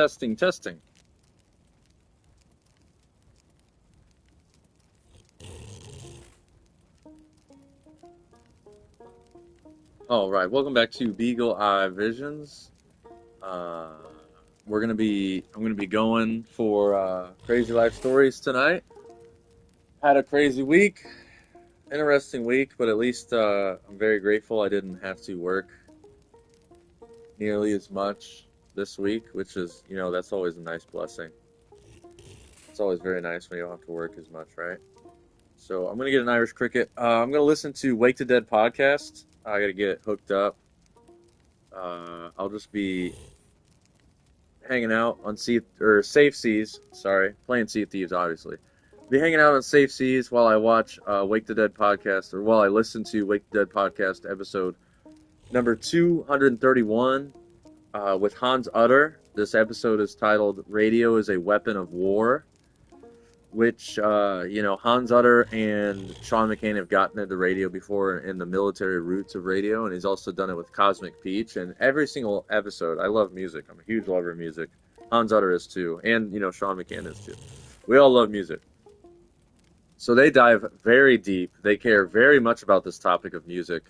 Testing, testing. All right, welcome back to Beagle Eye Visions. Uh, I'm gonna be going for crazy life stories tonight. Had a crazy week, interesting week, but at least I'm very grateful I didn't have to work nearly as much this week, which is, that's always a nice blessing. It's always very nice when you don't have to work as much, right? So I'm gonna get an Irish cricket. I'm gonna listen to Wake the Dead podcast. I gotta get hooked up. I'll just be hanging out on Safe Seas. Sorry, playing Sea of Thieves, obviously. Be hanging out on Safe Seas while I watch Wake the Dead podcast, or while I listen to Wake the Dead podcast episode number 231 with Hans Utter. This episode is titled "Radio is a Weapon of War," which Hans Utter and Sean McCain have gotten into radio before in the military roots of radio, and he's also done it with Cosmic Peach. And every single episode, I love music. I'm a huge lover of music. Hans Utter is too, and Sean McCain is too. We all love music, so they dive very deep. They care very much about this topic of music,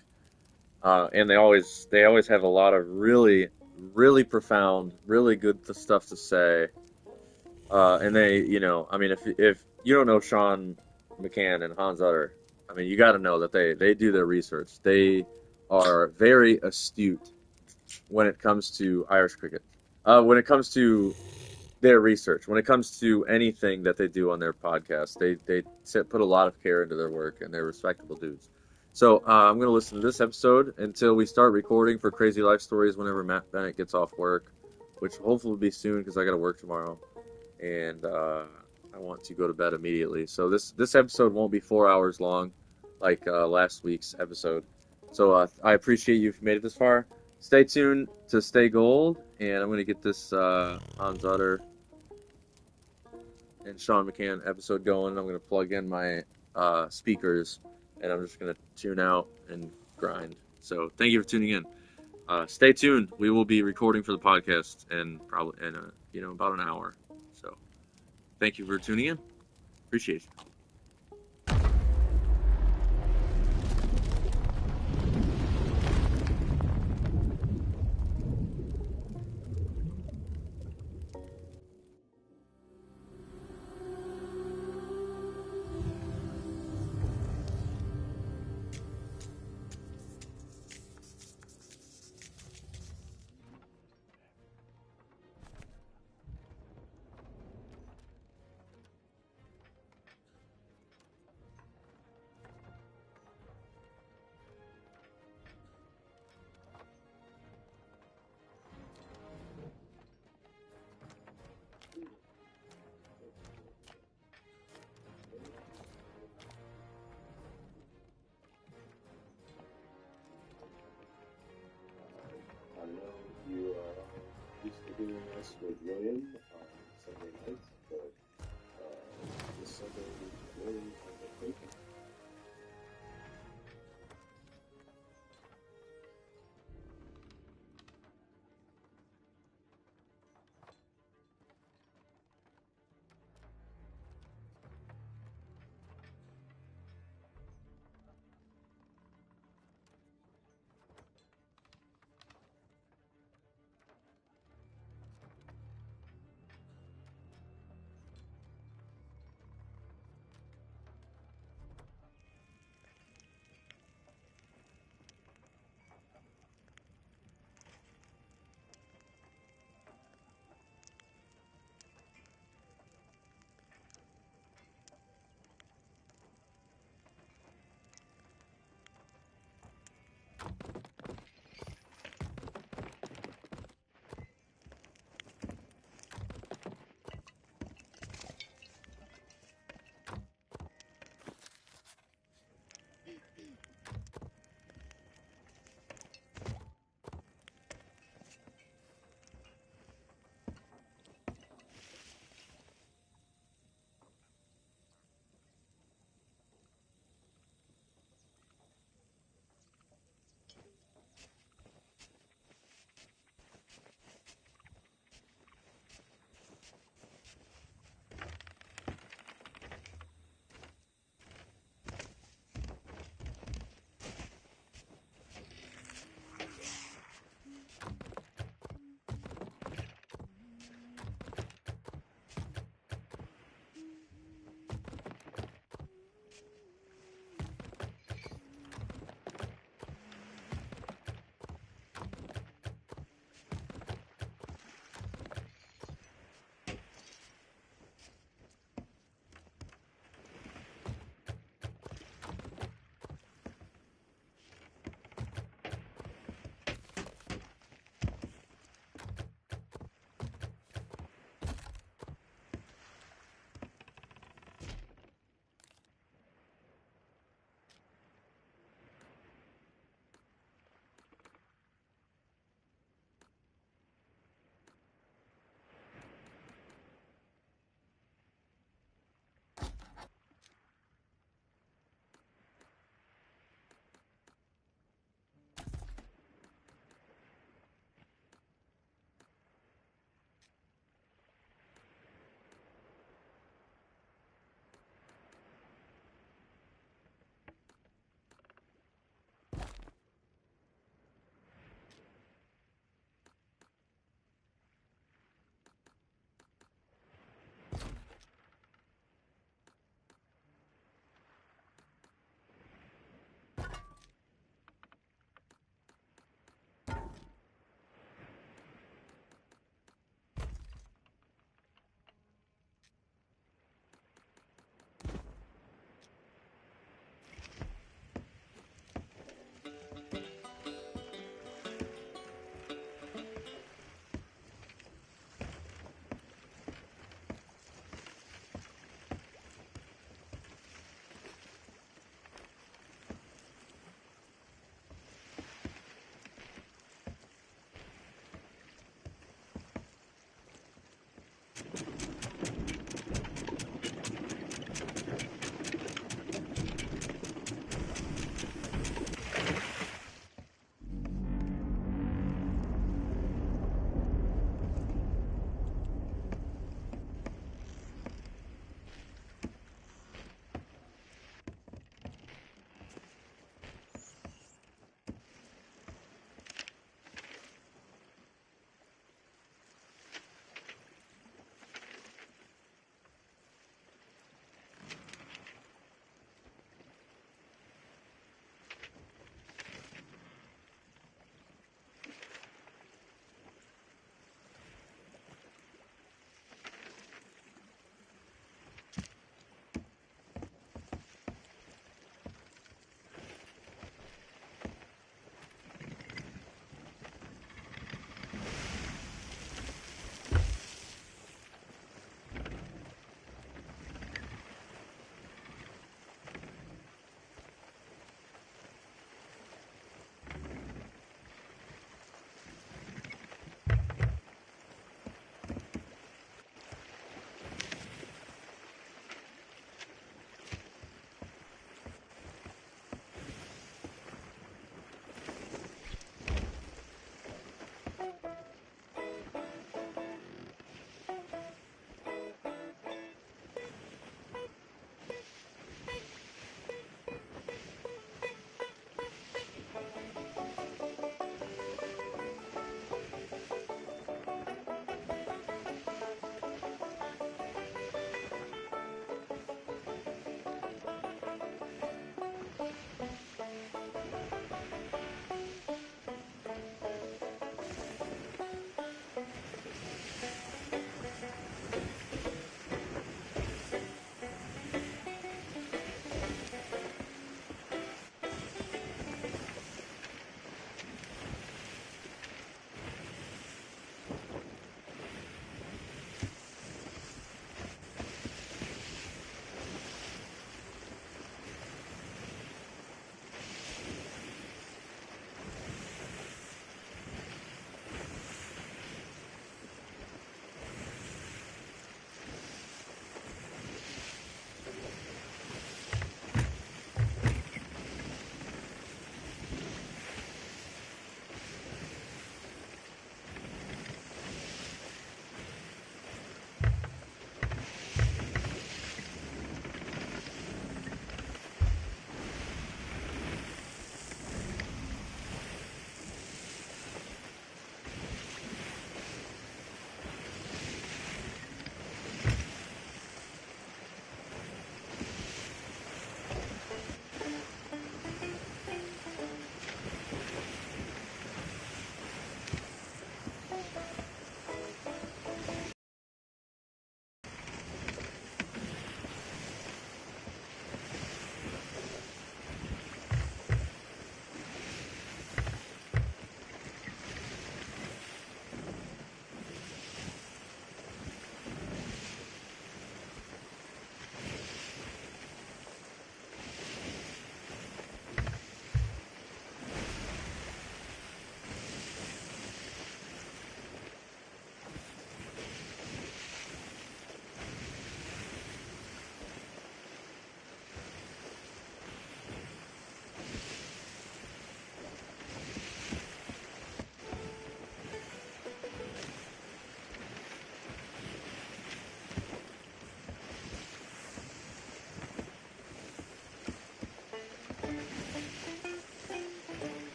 and they always have a lot of really really profound, really good stuff to say. And they, I mean, if you don't know Sean McCann and Hans Utter, I mean, you got to know that they do their research. They are very astute when it comes to Irish cricket. When it comes to their research, when it comes to anything that they do on their podcast, they put a lot of care into their work, and they're respectable dudes. So I'm going to listen to this episode until we start recording for Crazy Life Stories whenever Matt Bennett gets off work, which hopefully will be soon because I got to work tomorrow, and I want to go to bed immediately. So this episode won't be 4 hours long, like last week's episode. So I appreciate you if you made it this far. Stay tuned to Stay Gold, and I'm gonna get this Hans Utter and Sean McCann episode going. I'm gonna plug in my speakers, and I'm just gonna tune out and grind. So thank you for tuning in. Stay tuned. We will be recording for the podcast in probably in about an hour. So. Thank you for tuning in. Appreciate you. I know you used to doing this with William on Sunday nights, but this Sunday William on vacation.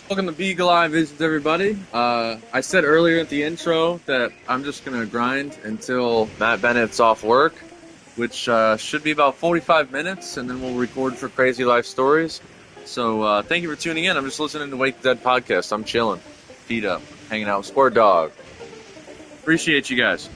Welcome to Beagle Eye Visions, everybody. I said earlier at the intro that I'm just gonna grind until Matt Bennett's off work, which should be about 45 minutes, and then we'll record for Crazy Life Stories. So thank you for tuning in. I'm just listening to Wake the Dead podcast. I'm chilling, feet up, hanging out with Squirt Dog. Appreciate you guys.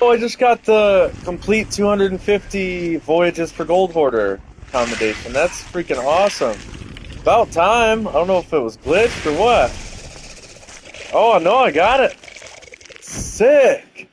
Oh, I just got the complete 250 voyages for Gold Hoarder commendation. That's freaking awesome. About time. I don't know if it was glitched or what. Oh, no, I got it. Sick.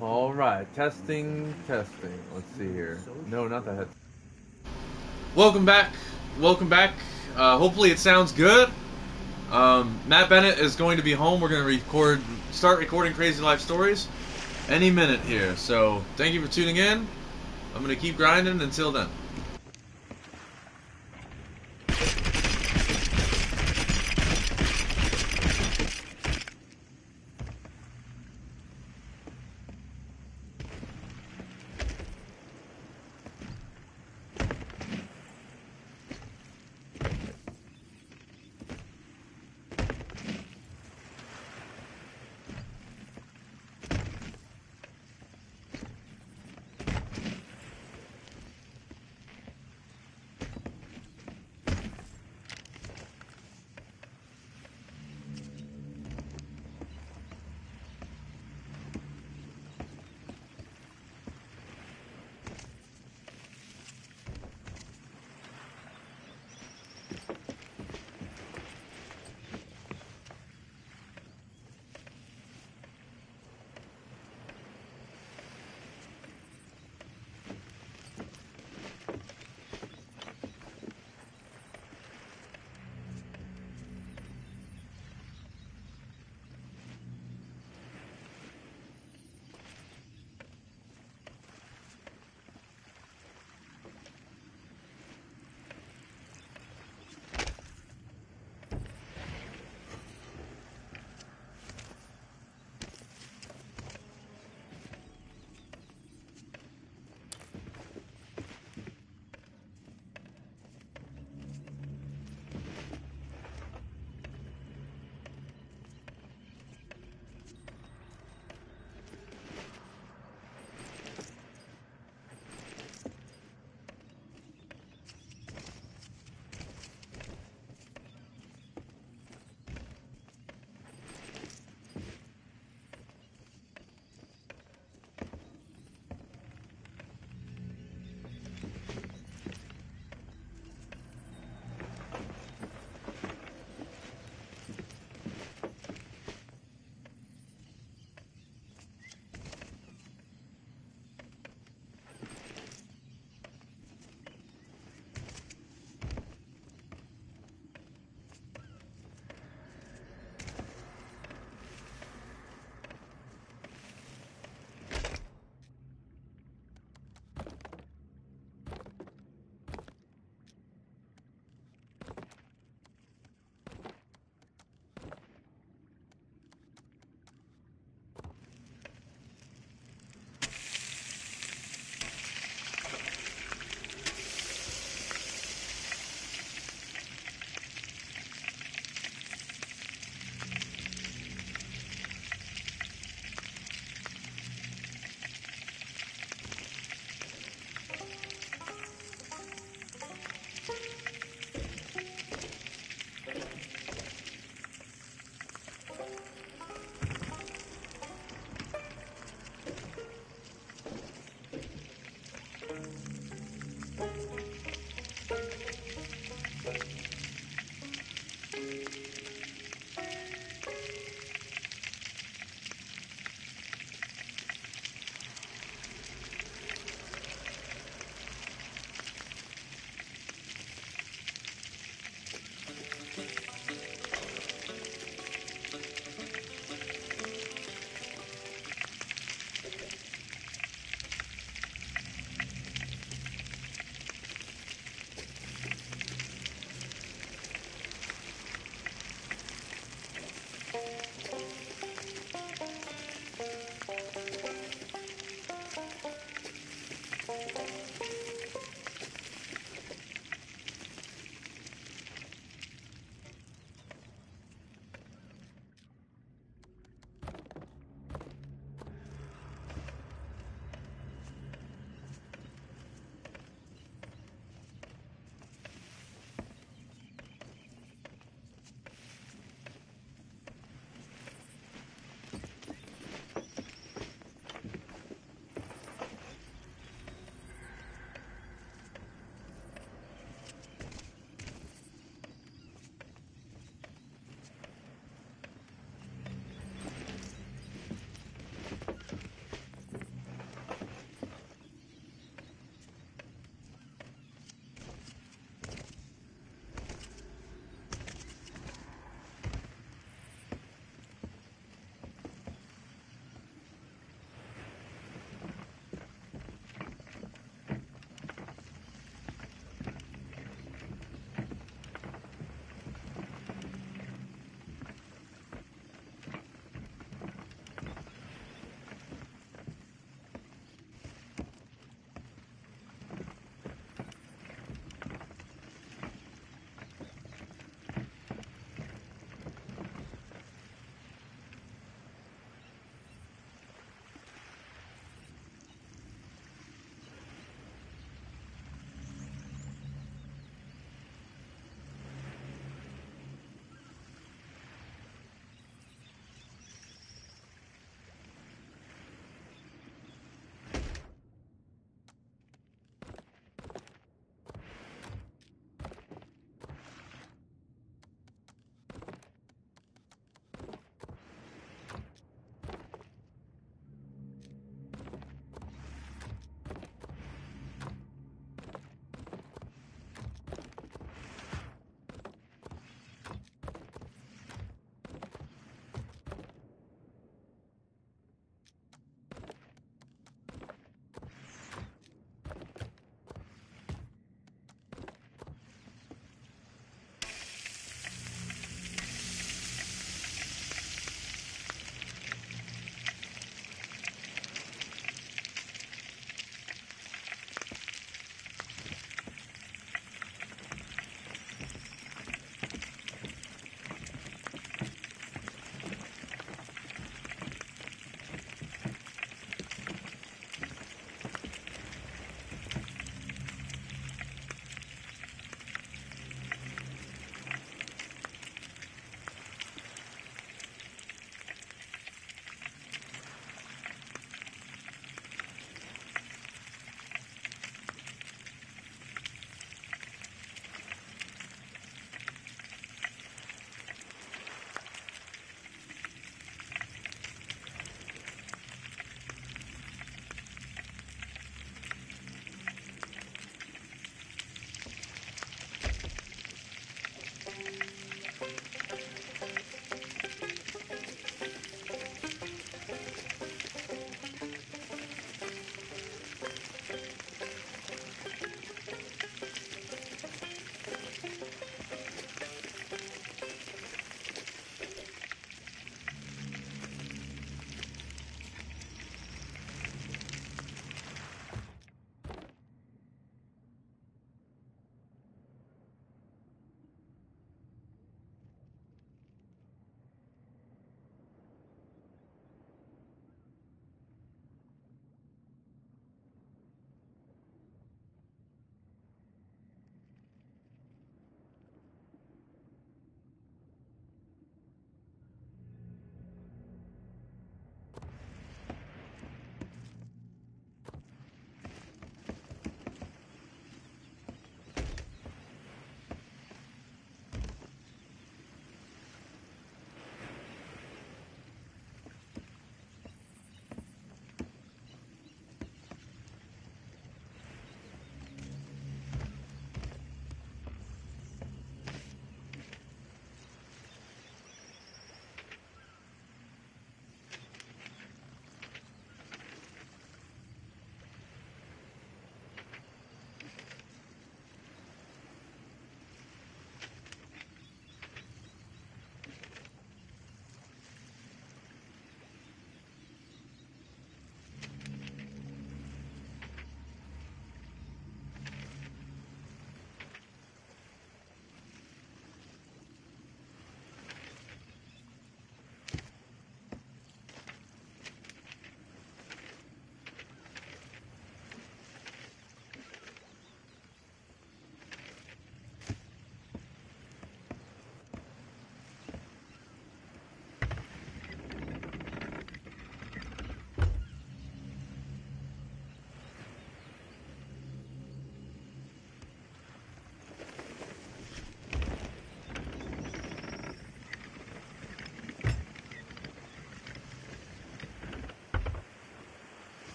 All right, testing, testing. Let's see here. No, not the head. Welcome back. Welcome back. Hopefully it sounds good. Matt Bennett is going to be home. We're going to start recording Crazy Life Stories any minute here. So thank you for tuning in. I'm going to keep grinding until then.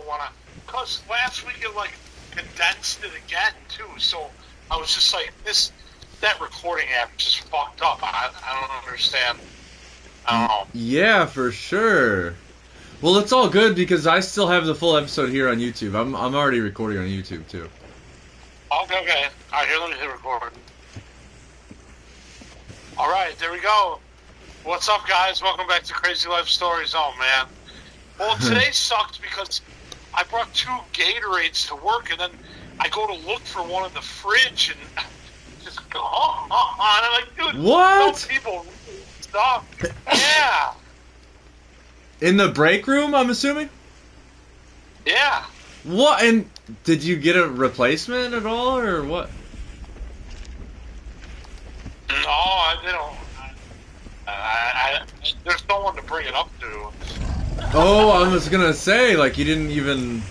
want to, because last week it like condensed it again too. So I was just like, that recording app just fucked up. I don't understand. I don't know. Yeah, for sure. Well, it's all good because I still have the full episode here on YouTube. I'm already recording on YouTube too. Okay, okay. All right, here, let me hit record. All right, there we go. What's up, guys? Welcome back to Crazy Life Stories. Oh, man. Well, today sucked because I brought 2 Gatorades to work, and then I go to look for one in the fridge, and just go, and I'm like, dude, What? some people stop. Yeah, In the break room, I'm assuming? yeah. What? And did you get a replacement at all, or what? No, they don't. There's no one to bring it up to. Oh, I was gonna say, like, you didn't even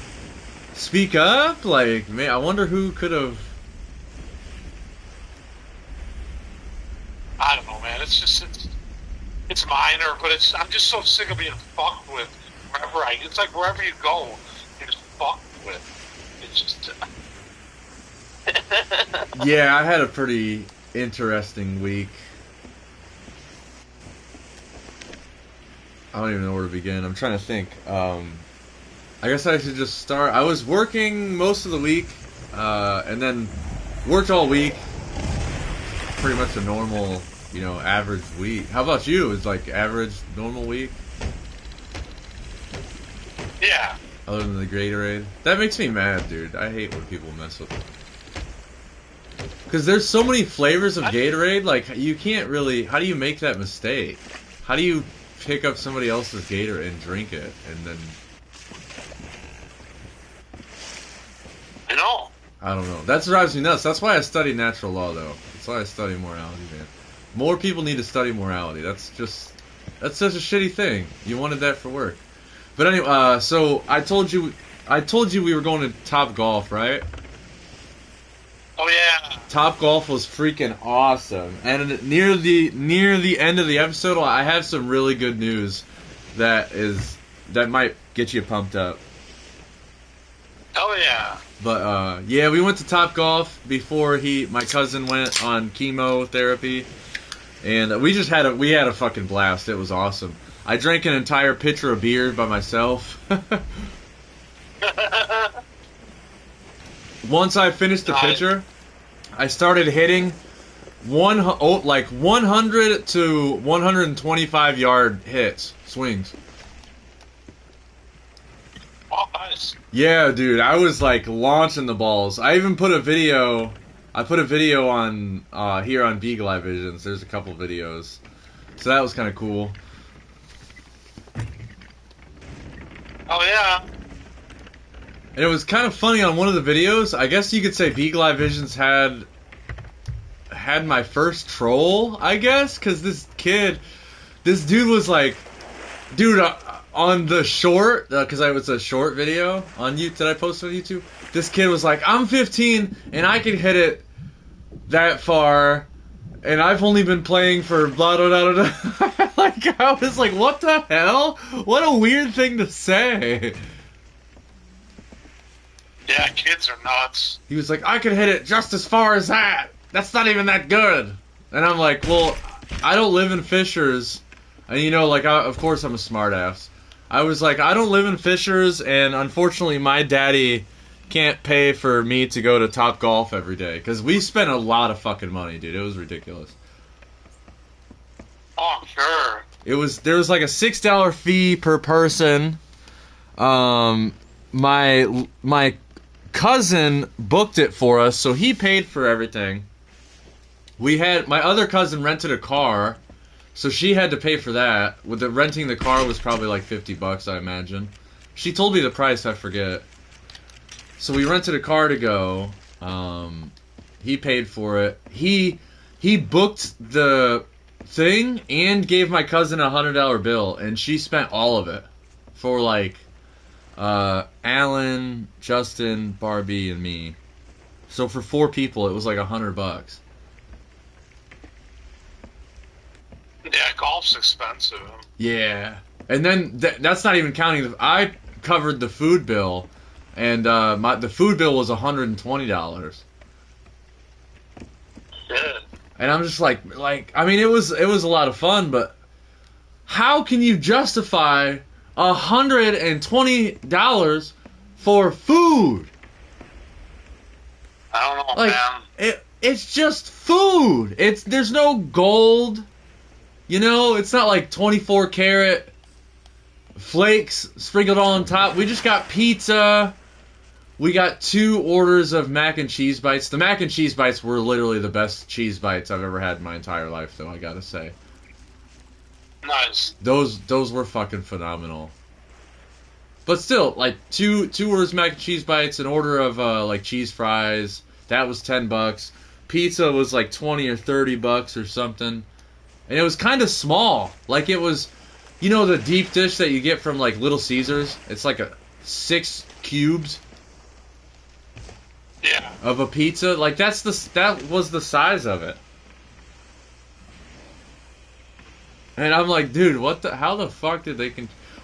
speak up? Like, man, I wonder who could have. I don't know, man. It's minor, but I'm just so sick of being fucked with wherever it's like wherever you go, you're just fucked with. It's just. Yeah, I had a pretty interesting week. I don't even know where to begin. I'm trying to think. I guess I should just start. I was working most of the week, and then worked all week. Pretty much a normal, average week. How about you? It's like average, normal week? Yeah. Other than the Gatorade? That makes me mad, dude. I hate when people mess with it. Because there's so many flavors of Gatorade, like, you can't really... How do you make that mistake? How do you pick up somebody else's Gatorade and drink it, and then... I know. I don't know. That drives me nuts. That's why I study natural law, though. That's why I study morality, man. More people need to study morality. That's such a shitty thing. You wanted that for work. But anyway, so I told you we were going to Top Golf, right? Oh yeah. Top Golf was freaking awesome. And near the end of the episode, I have some really good news that might get you pumped up. Oh yeah. But yeah, we went to Top Golf before my cousin went on chemotherapy, and we had a fucking blast. It was awesome. I drank an entire pitcher of beer by myself. Once I finished the pitcher, I started hitting 100 to 125 yard hits, swings. Oh, nice. Yeah, dude, I was like launching the balls. I even put a video. I put a video on here on Beagle Eye Visions. There's a couple videos, so that was kind of cool. Oh yeah. And it was kind of funny on one of the videos. I guess you could say Beagle Eye Visions had my first troll, I guess, because this dude was like, dude, on the short, because it was a short video on YouTube that I posted on YouTube. This kid was like, I'm 15 and I can hit it that far, and I've only been playing for blah blah blah blah. Like, I was like, what the hell? What a weird thing to say. Yeah, kids are nuts. He was like, I could hit it just as far as that. That's not even that good. And I'm like, well, I don't live in Fishers. And of course I'm a smartass. I was like, I don't live in Fishers, and unfortunately my daddy can't pay for me to go to Top Golf every day. Because we spent a lot of fucking money, dude. It was ridiculous. Oh, sure. There was like a $6 fee per person. My cousin booked it for us, so he paid for everything. My other cousin rented a car, so she had to pay for that. With renting the car was probably like $50, I imagine. She told me the price, I forget. So we rented a car to go. He paid for it. He booked the thing and gave my cousin a $100 bill, and she spent all of it for like Alan, Justin, Barbie, and me. So for 4 people, it was like $100. Yeah, golf's expensive. Yeah, and then that's not even counting. I covered the food bill, and the food bill was $120. Yeah. And I'm just like I mean, it was a lot of fun, but how can you justify $120 for food? I don't know, Like man. it's just food. There's no gold. You know, it's not like 24 karat flakes sprinkled all on top. We just got pizza. We got 2 orders of mac and cheese bites. The mac and cheese bites were literally the best cheese bites I've ever had in my entire life, though, I gotta say. Nice. Those were fucking phenomenal. But still, like, two orders of mac and cheese bites, an order of, like, cheese fries. That was $10. Pizza was like $20 or $30 or something. And it was kind of small. Like, it was, you know, the deep dish that you get from, like, Little Caesars? It's like 6 cubes Yeah. of a pizza. Like, that was the size of it. And I'm like, dude, how the fuck did they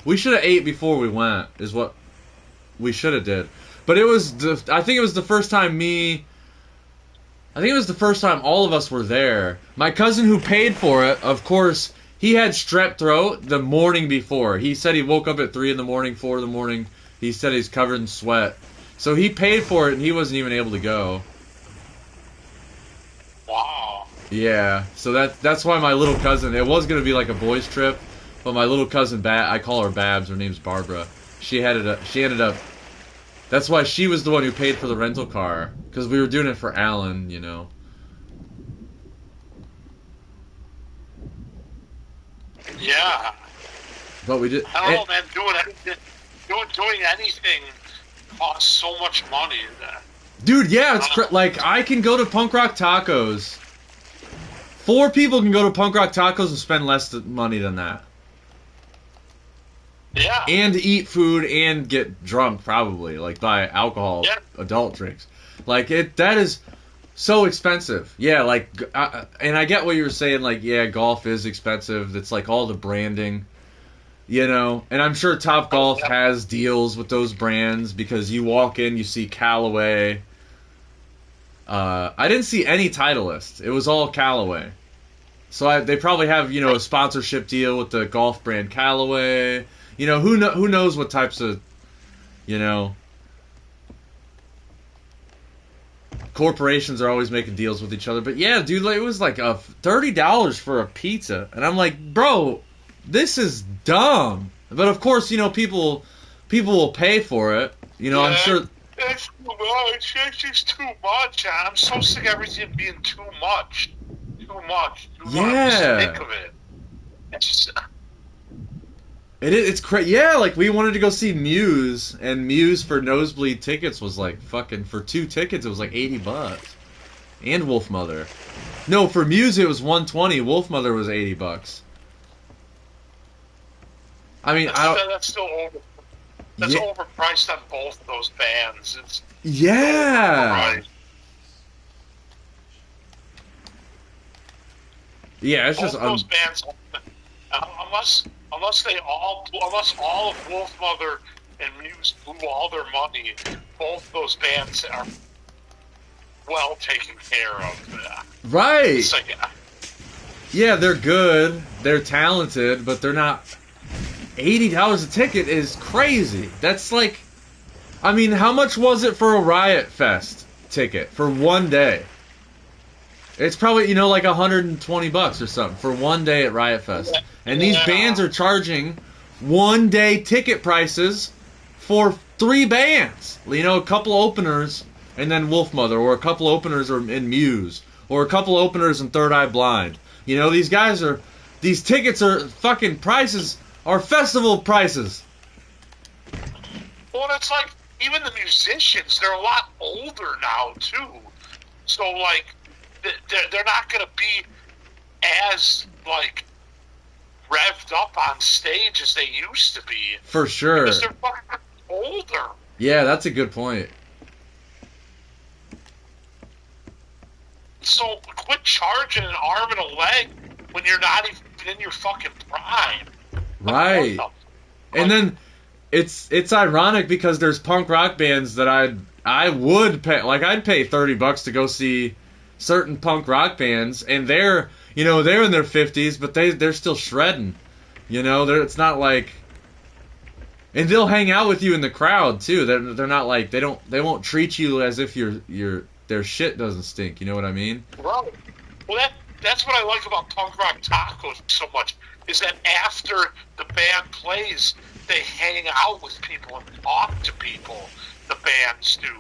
we should have ate before we went, is what we should have did. But I think it was the first time all of us were there. My cousin who paid for it, of course, he had strep throat the morning before. He said he woke up at 3 in the morning, 4 in the morning. He said he's covered in sweat. So he paid for it and he wasn't even able to go. Wow. Yeah, so that's why my little cousin, it was going to be like a boys trip, but my little cousin, I call her Babs, her name's Barbara. She ended up, that's why she was the one who paid for the rental car, because we were doing it for Alan, you know. Yeah. But we did. I don't know, man. Doing anything costs so much money. Dude, yeah, it's like, I can go to Punk Rock Tacos. 4 people can go to Punk Rock Tacos and spend less money than that. Yeah. And eat food and get drunk, probably. Like, buy alcohol, adult drinks. Like, that is so expensive. Yeah, like, and I get what you were saying, like, yeah, golf is expensive. It's like all the branding, you know. And I'm sure Top Golf has deals with those brands because you walk in, you see Callaway. I didn't see any Titleist. It was all Callaway. So they probably have, you know, a sponsorship deal with the golf brand Callaway. You know, who knows what types of, you know, corporations are always making deals with each other. But yeah, dude, like, it was like $30 for a pizza. And I'm like, bro, this is dumb. But of course, you know, people will pay for it. You know, I'm sure. It's too much. It's just too much. I'm so sick of everything being too much. Too much. Yeah. I'm sick of it. It's just... It's crazy. Yeah, like, we wanted to go see Muse, and Muse for nosebleed tickets was like fucking, for 2 tickets it was like $80. And Wolf Mother. No, for Muse it was $120. Wolf Mother was $80. I mean, that's still over. That's overpriced on both of those bands. It's overpriced. Yeah, it's both just those bands. Unless all of Wolf Mother and Muse blew all their money, both those bands are well taken care of. Right. It's like, yeah, they're good, they're talented, but they're not. $80 a ticket is crazy. That's like, I mean, how much was it for a Riot Fest ticket for one day? It's probably, you know, like $120 or something for one day at Riot Fest. And these bands are charging one day ticket prices for 3 bands. You know, a couple openers and then Wolf Mother, or a couple openers in Muse, or a couple openers in Third Eye Blind. You know, these tickets are fucking prices are festival prices. well, it's like even the musicians, they're a lot older now too. So like, they're not going to be as like revved up on stage as they used to be. For sure. Because they're fucking older. Yeah, that's a good point. So quit charging an arm and a leg when you're not even in your fucking prime. Right. And then it's ironic because there's punk rock bands that I would pay, like I'd pay $30 to go see certain punk rock bands, and they're in their 50s, but they're still shredding. It's not like, and they'll hang out with you in the crowd too. They're not like, they won't treat you as if their shit doesn't stink. You know what I mean? Right. Well, that's what I like about punk rock tacos so much, is that after the band plays, they hang out with people and talk to people. The bands do.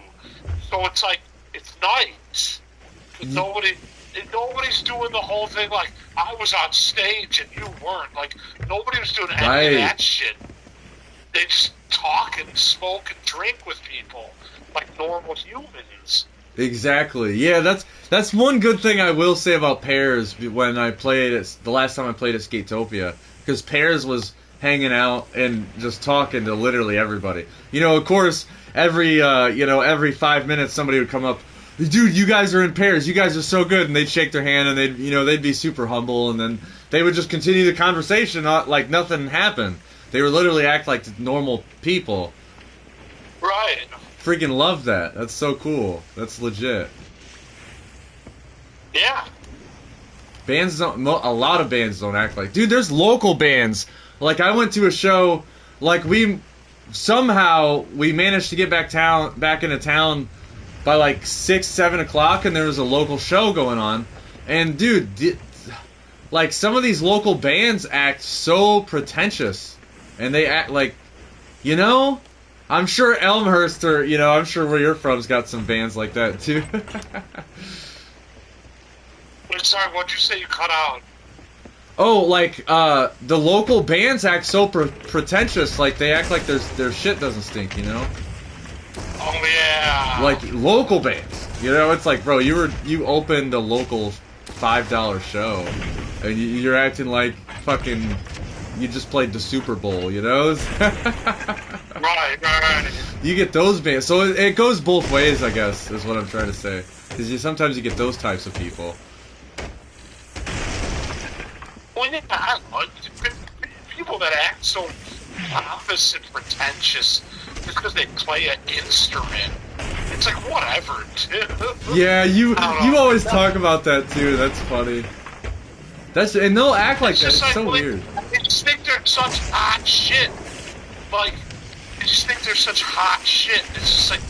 So it's like, it's nice. Nobody's doing the whole thing like, I was on stage and you weren't. Like, nobody was doing any of that shit. They just talk and smoke and drink with people like normal humans. Exactly. Yeah, that's one good thing I will say about Pears when I played it the last time I played at Skatopia, because Pears was hanging out and just talking to literally everybody. Of course, every 5 minutes somebody would come up, dude, you guys are in Pears, you guys are so good, and they'd shake their hand and they'd be super humble, and then they would just continue the conversation like nothing happened. They would literally act like normal people. Right. Freaking love that. That's so cool. That's legit. Yeah. Bands don't. A lot of bands don't act like. Dude, there's local bands. Like, I went to a show. Like, we managed to get back into town by like 6, 7 o'clock, and there was a local show going on. And dude, like, some of these local bands act so pretentious, and they act like, I'm sure Elmhurst, or I'm sure where you're from's got some bands like that too. Sorry, what'd you say you cut out? Oh, like the local bands act so pretentious, like they act like their shit doesn't stink, Oh yeah. Like local bands, it's like, bro, you opened a local $5 show, and you're acting like fucking you just played the Super Bowl, Right. You get those bands, so it goes both ways, I guess, is what I'm trying to say. Because sometimes you get those types of people. Well, yeah, I like people that act so pompous and pretentious just because they play an instrument. It's like, whatever, dude. Yeah, you always talk about that too. That's funny. And they'll act like that. It's so weird. They just think they're such hot shit. Like, they just think they're such hot shit. It's just like,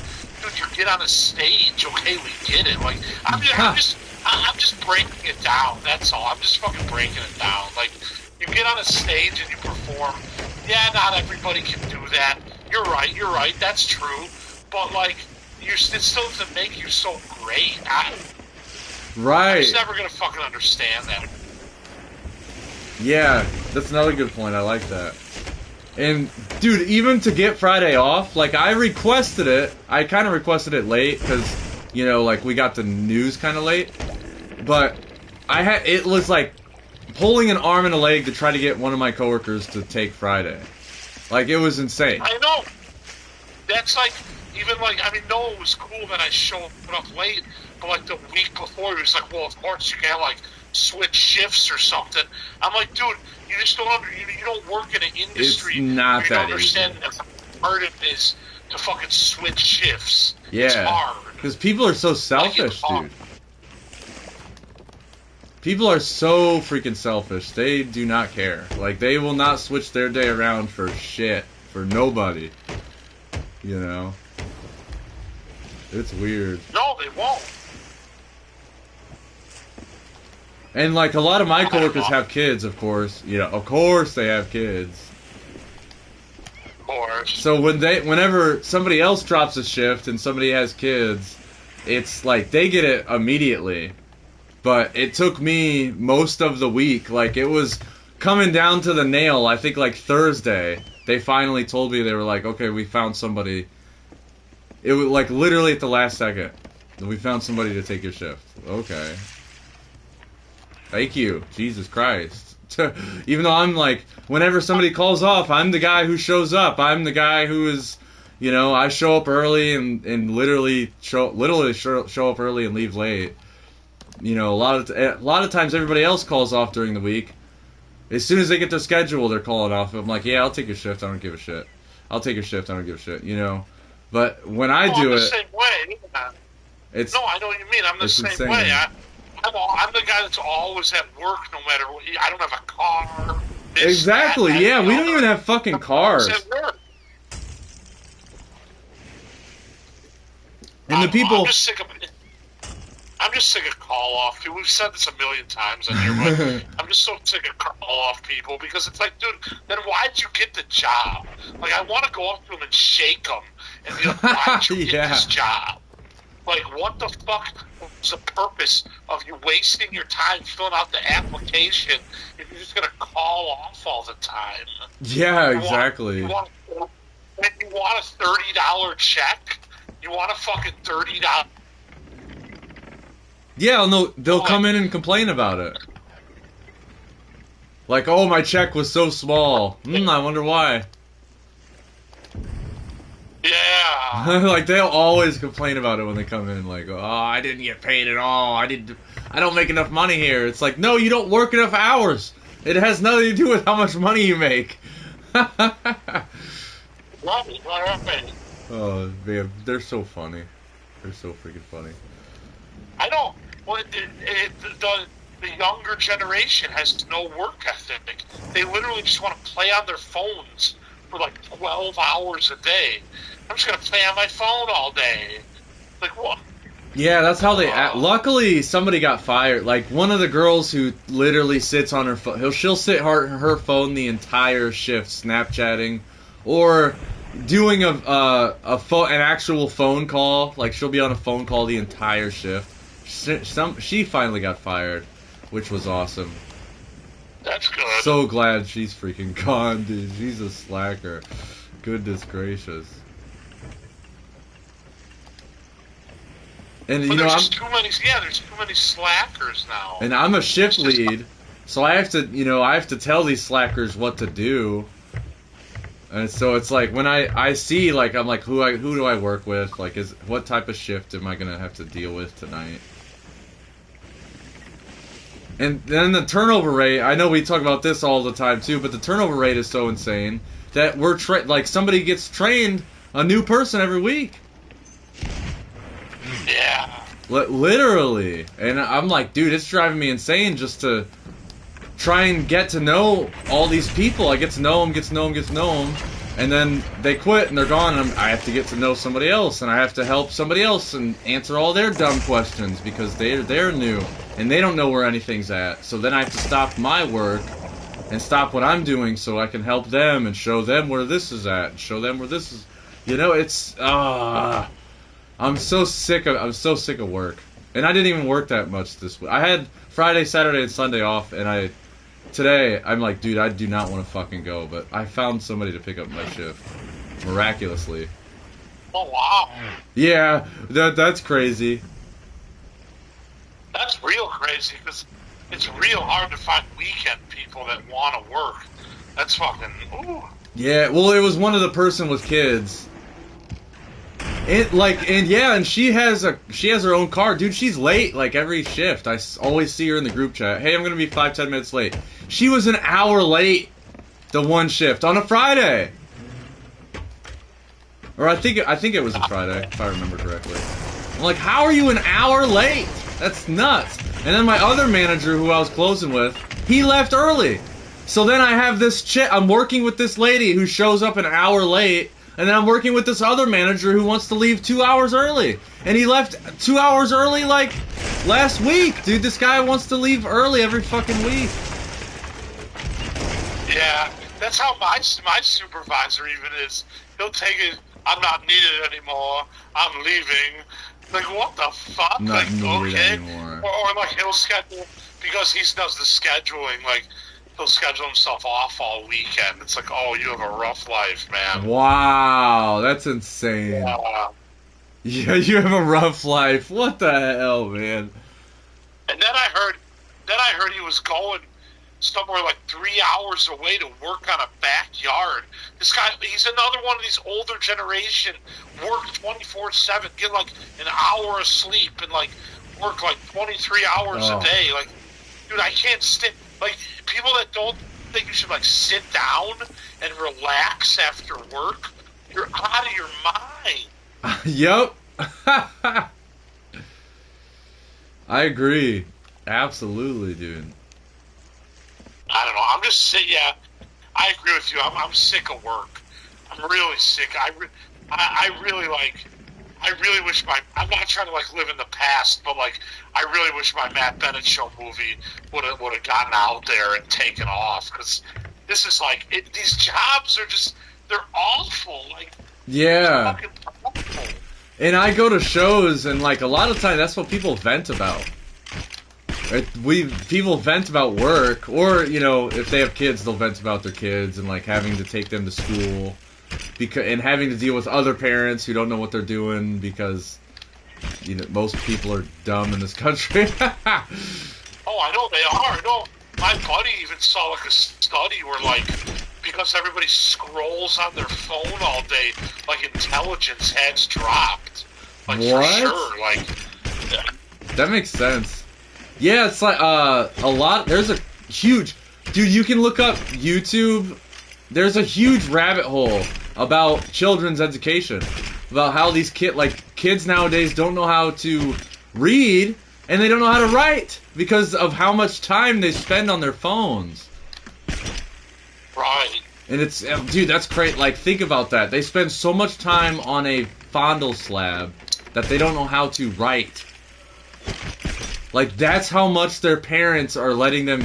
dude, you get on a stage, okay, we get it. Like, I'm just breaking it down. That's all. I'm just fucking breaking it down. Like, you get on a stage and you perform. Yeah, not everybody can do that. You're right. That's true. But like, it still doesn't make you so great. I'm just never gonna fucking understand that. Yeah, that's another good point. I like that. And, dude, even to get Friday off, like, I requested it. I kind of requested it late because, like, we got the news kind of late. But it was like pulling an arm and a leg to try to get one of my coworkers to take Friday. Like, it was insane. I know. That's like, even like, I mean, no, it was cool that I showed up late, but like the week before, he was like, well, of course you can't like switch shifts or something. I'm like, dude, you just don't you don't work in an industry. It's not you that don't understand easy. how hard it is to fucking switch shifts. Yeah. It's hard. Because people are so selfish, hard. dude. People are so freaking selfish. They do not care. Like, they will not switch their day around for shit. For nobody. It's weird. No, they won't. And, like, a lot of my coworkers have kids, of course. Of course they have kids. Of course. So whenever somebody else drops a shift and somebody has kids, it's like they get it immediately. But it took me most of the week. Like, it was coming down to the nail. I think, like, Thursday, they finally told me, they were like, okay, we found somebody. It was, like, literally at the last second. We found somebody to take your shift. Okay. Thank you. Jesus Christ. Even though I'm, like, whenever somebody calls off, I'm the guy who shows up. I'm the guy who is, I show up early and literally show up early and leave late. A lot of times everybody else calls off during the week. As soon as they get their schedule, they're calling off. I'm like, yeah, I'll take your shift. I don't give a shit. I'll take a shift. I don't give a shit, you know. But when I I'm do the it, same way. Yeah. it's No, I know what you mean. I'm the it's same way. insane. I'm the guy that's always at work, no matter what. I don't have a car. This, that, Exactly. and Yeah, the we don't even other. have fucking I'm always cars. at work. And the I'm people. just sick of it. I'm just sick of call off people. We've said this a million times on here, but I'm just so sick of call off people because it's like, dude, then why'd you get the job? Like, I want to go up to them and shake them and be like, why'd you get Yeah. this job? Like, what the fuck was the purpose of you wasting your time filling out the application if you're just gonna call off all the time? Yeah, You exactly. want a $30 check? You want a fucking $30? Yeah, no, they'll come in and complain about it. Like, oh, my check was so small. I wonder why. Yeah. Like, they'll always complain about it when they come in. Like, oh, I didn't get paid at all. I don't make enough money here. It's like, no, you don't work enough hours. It has nothing to do with how much money you make. Right. Oh, man, they're so funny. They're so freaking funny. I don't. Well, the younger generation has no work ethic. They literally just want to play on their phones for like 12 hours a day. I'm just gonna play on my phone all day. Like what? Yeah, that's how they act. Luckily, somebody got fired. Like, one of the girls who literally sits on her phone, she'll sit her phone the entire shift, Snapchatting, or doing an actual phone call. Like, she'll be on a phone call the entire shift. She finally got fired, which was awesome. That's good. So glad she's freaking gone, dude. She's a slacker. Goodness gracious. And but you know, there's too many. Yeah, there's too many slackers now. And I'm a shift lead, so I have to tell these slackers what to do. And so it's like when I see, like, I'm like, who do I work with? Like, what type of shift am I gonna have to deal with tonight? And then the turnover rate, I know we talk about this all the time too, but the turnover rate is so insane that like, somebody gets trained, a new person every week. Yeah. Literally. And I'm like, dude, it's driving me insane just to try and get to know all these people. I get to know them, and then they quit and they're gone, and I have to get to know somebody else, and I have to help somebody else and answer all their dumb questions because they're new and they don't know where anything's at. So then I have to stop my work and stop what I'm doing so I can help them and show them where this is at and show them where this is. You know, it's I'm so sick of work. And I didn't even work that much this week. I had Friday, Saturday, and Sunday off, and today I'm like, dude, I do not want to fucking go, but I found somebody to pick up my shift miraculously. Oh wow. Yeah, that's crazy. That's real crazy because it's real hard to find weekend people that want to work. That's fucking. Ooh. Yeah, well, it was one of the person with kids. And she has her own car, dude. She's late like every shift. I always see her in the group chat. Hey, I'm gonna be 5-10 minutes late. She was an hour late the one shift on a Friday, or I think it was a Friday if I remember correctly. I'm like, how are you an hour late? That's nuts. And then my other manager who I was closing with, he left early. So then I have this chick. I'm working with this lady who shows up an hour late. And then I'm working with this other manager who wants to leave 2 hours early. And he left 2 hours early, like, last week. Dude, this guy wants to leave early every fucking week. Yeah, that's how my supervisor even is. He'll take it, I'm not needed anymore, I'm leaving. Like, what the fuck? Not like, needed okay. anymore. Or, like, he'll schedule, because he does the scheduling, like, he'll schedule himself off all weekend. It's like, oh, you have a rough life, man. Wow, that's insane. Yeah, you have a rough life. What the hell, man? And then I heard he was going somewhere like 3 hours away to work on a backyard. This guy, he's another one of these older generation, work 24/7, get like an hour of sleep, and like work like 23 hours a day. Like, dude, I can't stay. Like, people that don't think you should like sit down and relax after work? You're out of your mind. Yup. I agree. Absolutely, dude. I don't know. I'm just sick. Yeah, I agree with you. I'm sick of work. I'm really sick. I really like. I really wish I'm not trying to like live in the past, but like I really wish my Matt Bennett show movie would have gotten out there and taken off, because this is like these jobs are just, they're awful. Like, Yeah. fucking awful. And I go to shows, and like a lot of time, that's what people vent about. Right? People vent about work, or you know, if they have kids, they'll vent about their kids and like having to take them to school, and having to deal with other parents who don't know what they're doing because you know most people are dumb in this country. Oh, I know they are. No, my buddy even saw like a study where like, because everybody scrolls on their phone all day, like intelligence has dropped. Like, What? for sure. Like, That makes sense. Yeah, it's like a lot. There's a huge dude. You can look up YouTube. There's a huge rabbit hole about children's education, about how these kids nowadays don't know how to read and they don't know how to write because of how much time they spend on their phones. right. And it's, dude, that's great. Like, think about that. They spend so much time on a fondle slab that they don't know how to write. Like, that's how much their parents are letting them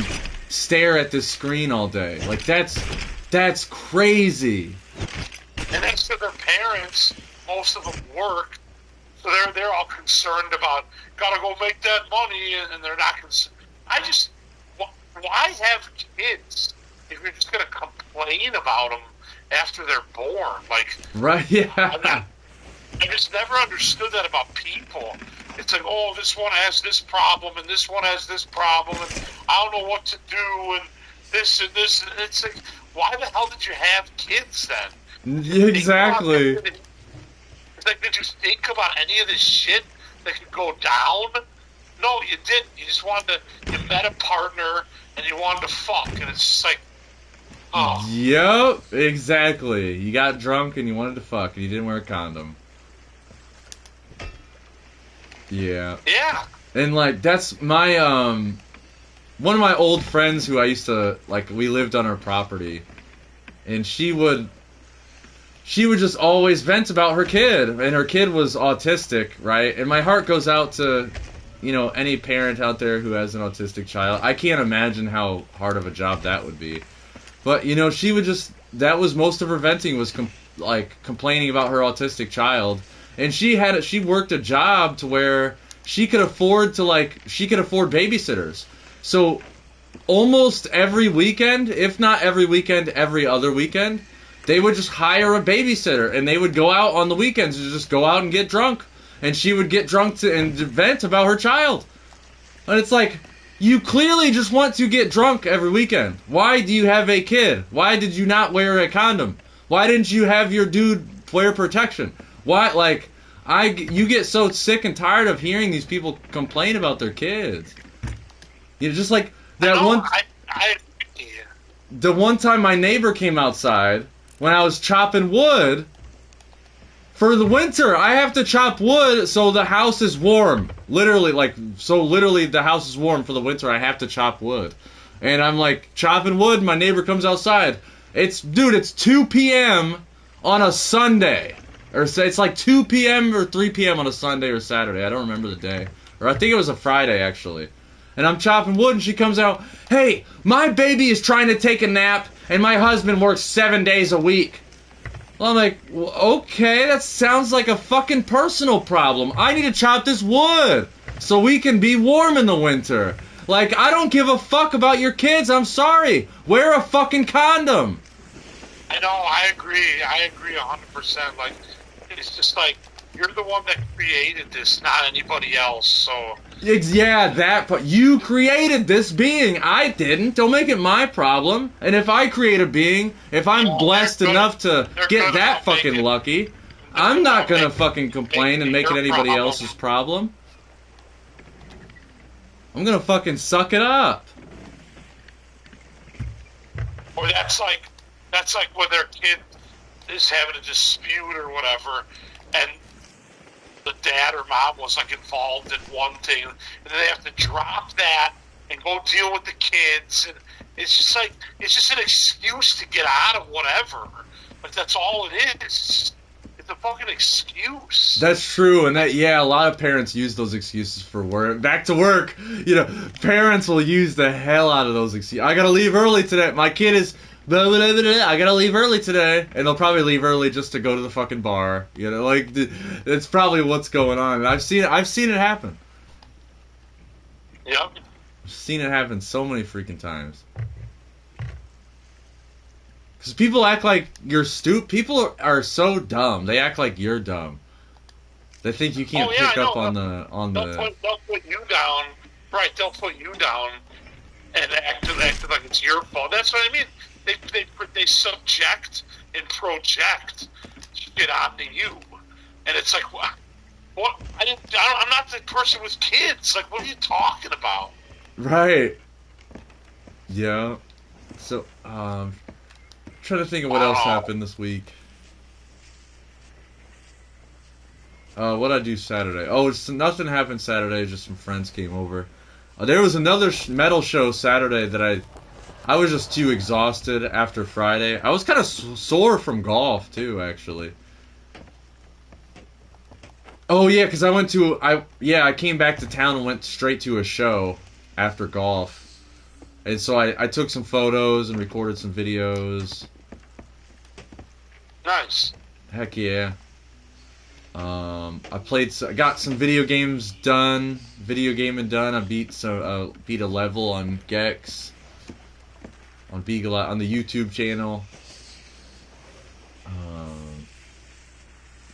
stare at this screen all day. Like, that's crazy. And next to their parents, most of them work, so they're all concerned about, gotta go make that money, and they're not concerned. Why have kids if you're just gonna complain about them after they're born? Like, Right, yeah. I just never understood that about people. It's like, oh, this one has this problem, and this one has this problem, and I don't know what to do, and this and this. And it's like, why the hell did you have kids then? Exactly. It's like, did you think about any of this shit that could go down? No, you didn't. You just wanted to, you met a partner, and you wanted to fuck, and it's just like, oh. Yep, exactly. You got drunk and you wanted to fuck and you didn't wear a condom. Yeah. Yeah. And like that's my one of my old friends who I used to like, we lived on her property, and she would just always vent about her kid, and her kid was autistic, right? And my heart goes out to, you know, any parent out there who has an autistic child. I can't imagine how hard of a job that would be. But, you know, she would just, that was most of her venting, was complaining about her autistic child. And she worked a job to where she could afford babysitters. So almost every weekend, if not every weekend, every other weekend, they would just hire a babysitter, and they would go out on the weekends and just go out and get drunk. And she would get drunk and vent about her child. And it's like, you clearly just want to get drunk every weekend. Why do you have a kid? Why did you not wear a condom? Why didn't you have your dude wear protection? Why, like, you get so sick and tired of hearing these people complain about their kids. You know, just like that one. The one time my neighbor came outside when I was chopping wood. For the winter, I have to chop wood so the house is warm. Literally the house is warm for the winter. I have to chop wood. And I'm like chopping wood, my neighbor comes outside. It's 2 p.m. on a Sunday. Or it's like 2 p.m. or 3 p.m. on a Sunday or Saturday. I don't remember the day. Or I think it was a Friday, actually. And I'm chopping wood, and she comes out, hey, my baby is trying to take a nap, and my husband works 7 days a week. Well, I'm like, well, okay, that sounds like a fucking personal problem. I need to chop this wood so we can be warm in the winter. Like, I don't give a fuck about your kids. I'm sorry. Wear a fucking condom. I know, I agree 100%. Like, it's just like, you're the one that created this, not anybody else, so... Yeah, that part. You created this being. I didn't. Don't make it my problem. And if I create a being, if I'm blessed enough to get that fucking lucky, I'm not gonna fucking complain and make it anybody else's problem. I'm gonna fucking suck it up. Or that's like when their kid is having a dispute or whatever, and the dad or mom was like involved in one thing, and then they have to drop that and go deal with the kids, and it's just an excuse to get out of whatever. Like that's all it is. It's a fucking excuse. That's true, and a lot of parents use those excuses for work. Back to work, parents will use the hell out of those excuses. I gotta leave early today. My kid is blah, blah, blah, blah, I gotta leave early today, and they'll probably leave early just to go to the fucking bar. It's probably what's going on. And I've seen it happen. Yep. I've seen it happen so many freaking times. Because people act like you're stupid. People are so dumb. They act like you're dumb. They think you can't pick up on the. They'll put you down. Right? They'll put you down and act like it's your fault. That's what I mean. They subject and project shit onto you, and it's like what? I'm not the person with kids. Like, what are you talking about? Right. Yeah. So, trying to think of what else happened this week. What I do Saturday? Oh, nothing happened Saturday. Just some friends came over. There was another metal show Saturday that I was just too exhausted after Friday. I was kind of sore from golf too, actually. Oh yeah, because I came back to town and went straight to a show after golf, and so I took some photos and recorded some videos. Nice. Heck yeah. I got some video games done. Video gaming done. I beat a level on Gex. On Beagle on the YouTube channel.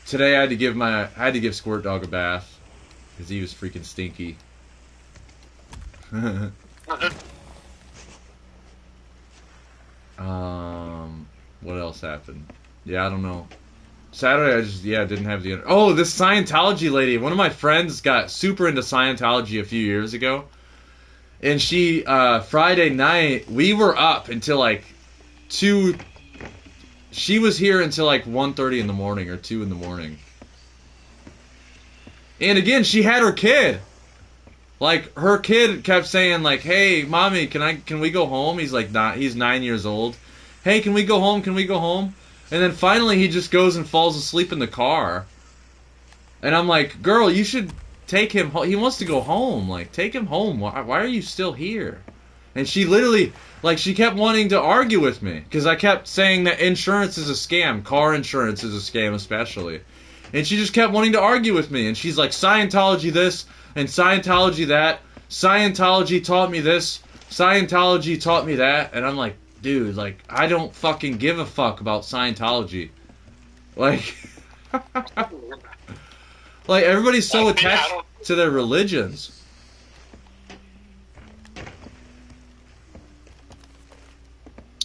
Today I had to give Squirt Dog a bath because he was freaking stinky. What else happened? Yeah, I don't know. Saturday, I just, didn't have the... Oh, this Scientology lady. One of my friends got super into Scientology a few years ago. And she, Friday night, we were up until like 2... She was here until like 1:30 in the morning or 2 in the morning. And again, she had her kid. Like, her kid kept saying, like, hey, mommy, can we go home? He's like, he's 9 years old. Hey, can we go home? Can we go home? And then finally he just goes and falls asleep in the car. And I'm like, girl, you should take him home. He wants to go home. Like, take him home. Why are you still here? And she literally, like, she kept wanting to argue with me. Because I kept saying that insurance is a scam. Car insurance is a scam especially. And she just kept wanting to argue with me. And she's like, Scientology this and Scientology that. Scientology taught me this. Scientology taught me that. And I'm like, dude, like, I don't fucking give a fuck about Scientology. Like, like, everybody's so attached to their religions.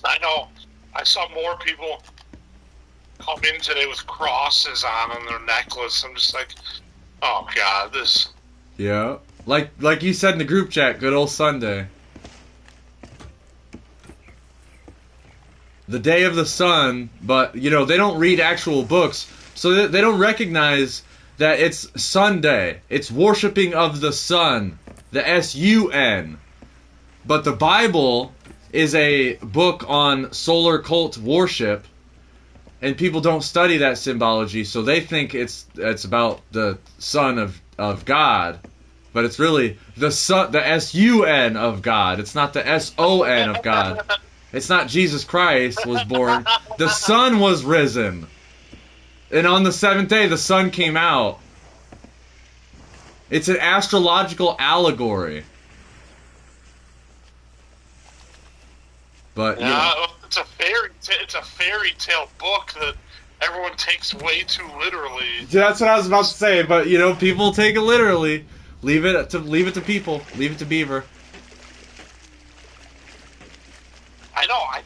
I know. I saw more people come in today with crosses on their necklace. I'm just like, oh god, this. Yeah, like you said in the group chat, good old Sunday. The day of the sun, but, they don't read actual books, so they don't recognize that it's Sunday. It's worshiping of the sun, the S-U-N. But the Bible is a book on solar cult worship, and people don't study that symbology, so they think it's about the Son of God, but it's really the Son, the S-U-N of God. It's not the S-O-N of God. It's not Jesus Christ was born. The sun was risen. And on the 7th day, the sun came out. It's an astrological allegory. But, it's a fairy tale book that everyone takes way too literally. That's what I was about to say, but, people take it literally. Leave it to people. Leave it to Beaver. I know, I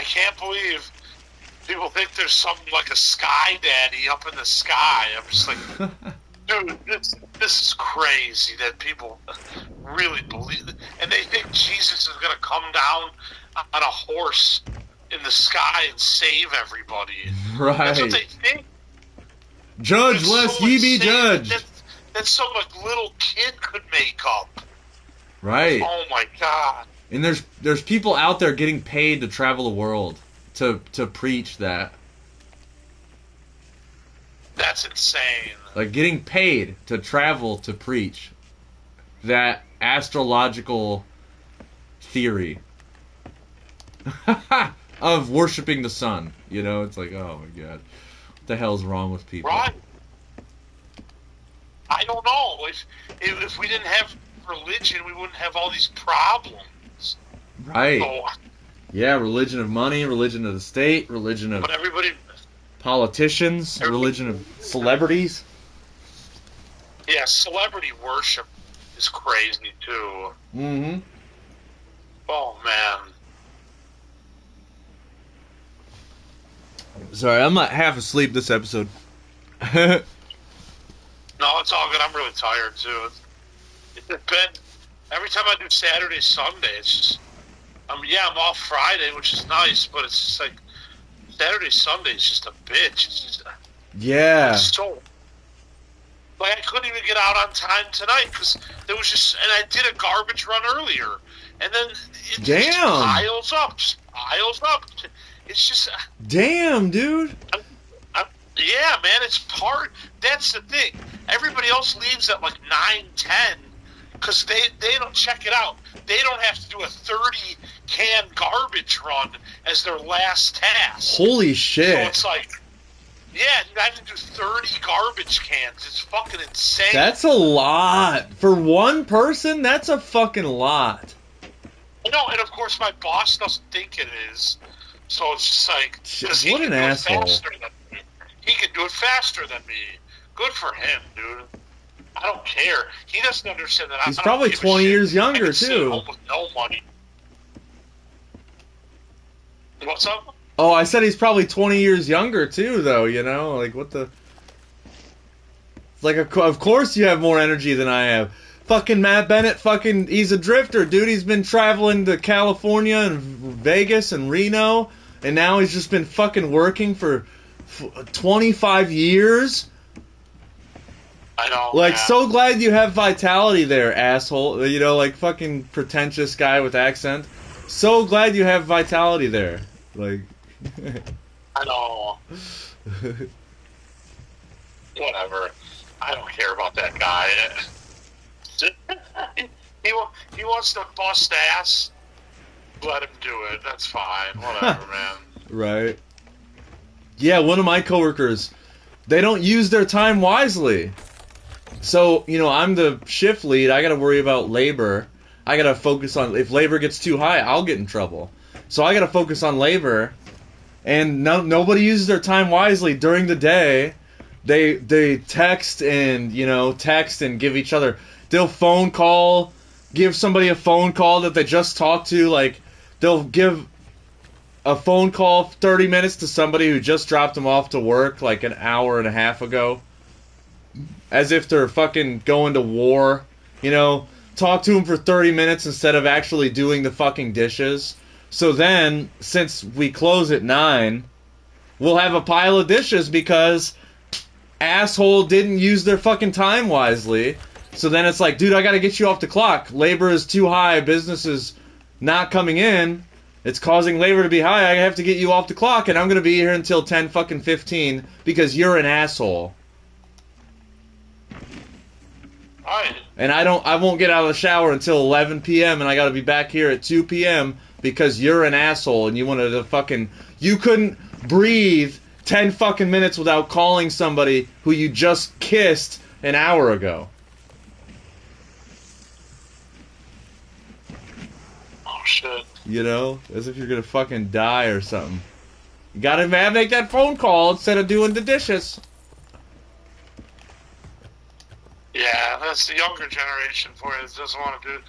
can't believe people think there's something like a sky daddy up in the sky. I'm just like, dude, this is crazy that people really believe it. And they think Jesus is going to come down on a horse in the sky and save everybody. That's what Right. they think. Judge, It's lest so ye be insane judged. that some like little kid could make up. Right. Oh my god. And there's people out there getting paid to travel the world to preach that. That's insane. Like getting paid to travel to preach that astrological theory of worshiping the sun. You know, it's like, oh my god, what the hell's wrong with people? Right. I don't know. If we didn't have religion, we wouldn't have all these problems. Right. So, Yeah, religion of money, religion of the state, religion of but everybody, politicians, religion of celebrities. yeah, celebrity worship is crazy too. Mm-hmm. Oh man. Sorry, I'm not half asleep this episode. No, it's all good. I'm really tired too. It's been every time I do Saturday, Sunday, it's just I'm off Friday, which is nice, but it's just like Saturday, Sunday is just a bitch. It's just Yeah. it's so like I couldn't even get out on time tonight because there was just and I did a garbage run earlier, and then it just Damn. piles up, just piles up. It's just Damn, dude. yeah, man, it's part. That's the thing. Everybody else leaves at like 9:10 because they don't check it out. They don't have to do a 30-can garbage run as their last task. Holy So shit. it's like, yeah, I have to do 30 garbage cans. It's fucking insane. That's a lot. For one person, that's a fucking lot. No, and of course my boss doesn't think it is. So it's just like, 'cause he What can an do it asshole. faster than me. He can do it faster than me. Good for him, dude. I don't care. He doesn't understand that. He's I don't probably give a 20 shit. years younger, I can stay too. home with no money. What's up? Oh, I said he's probably 20 years younger, too, though, you know? Like, what the... It's like, of course you have more energy than I have. Fucking Matt Bennett, he's a drifter, dude. He's been traveling to California and Vegas and Reno, and now he's just been fucking working for 25 years. I know. Like, man. so glad you have vitality there, asshole. You know, like, fucking pretentious guy with accent. So glad you have vitality there. Like... I know. Whatever. I don't care about that guy. he wants to bust ass. Let him do it. That's fine. Whatever, man. Right. Yeah, one of my coworkers, they don't use their time wisely. So, you know, I'm the shift lead. I got to worry about labor. I got to focus on, if labor gets too high, I'll get in trouble. So I got to focus on labor. And nobody uses their time wisely during the day. They text and give each other. They'll phone call, give somebody a phone call that they just talked to. Like, they'll give a phone call 30 minutes to somebody who just dropped them off to work like an hour and a half ago. As if they're fucking going to war. You know, talk to them for 30 minutes instead of actually doing the fucking dishes. So then, since we close at 9, we'll have a pile of dishes because asshole didn't use their fucking time wisely. So then it's like, dude, I gotta get you off the clock. Labor is too high. Business is not coming in. It's causing labor to be high. I have to get you off the clock, and I'm gonna be here until 10 fucking 15 because you're an asshole. Alright. And I won't get out of the shower until 11 p.m. and I gotta be back here at 2 p.m. because you're an asshole and you wanted to fucking... You couldn't breathe 10 fucking minutes without calling somebody who you just kissed an hour ago. Oh, shit. You know? As if you're gonna fucking die or something. You gotta make that phone call instead of doing the dishes. Yeah, that's the younger generation for you that doesn't want to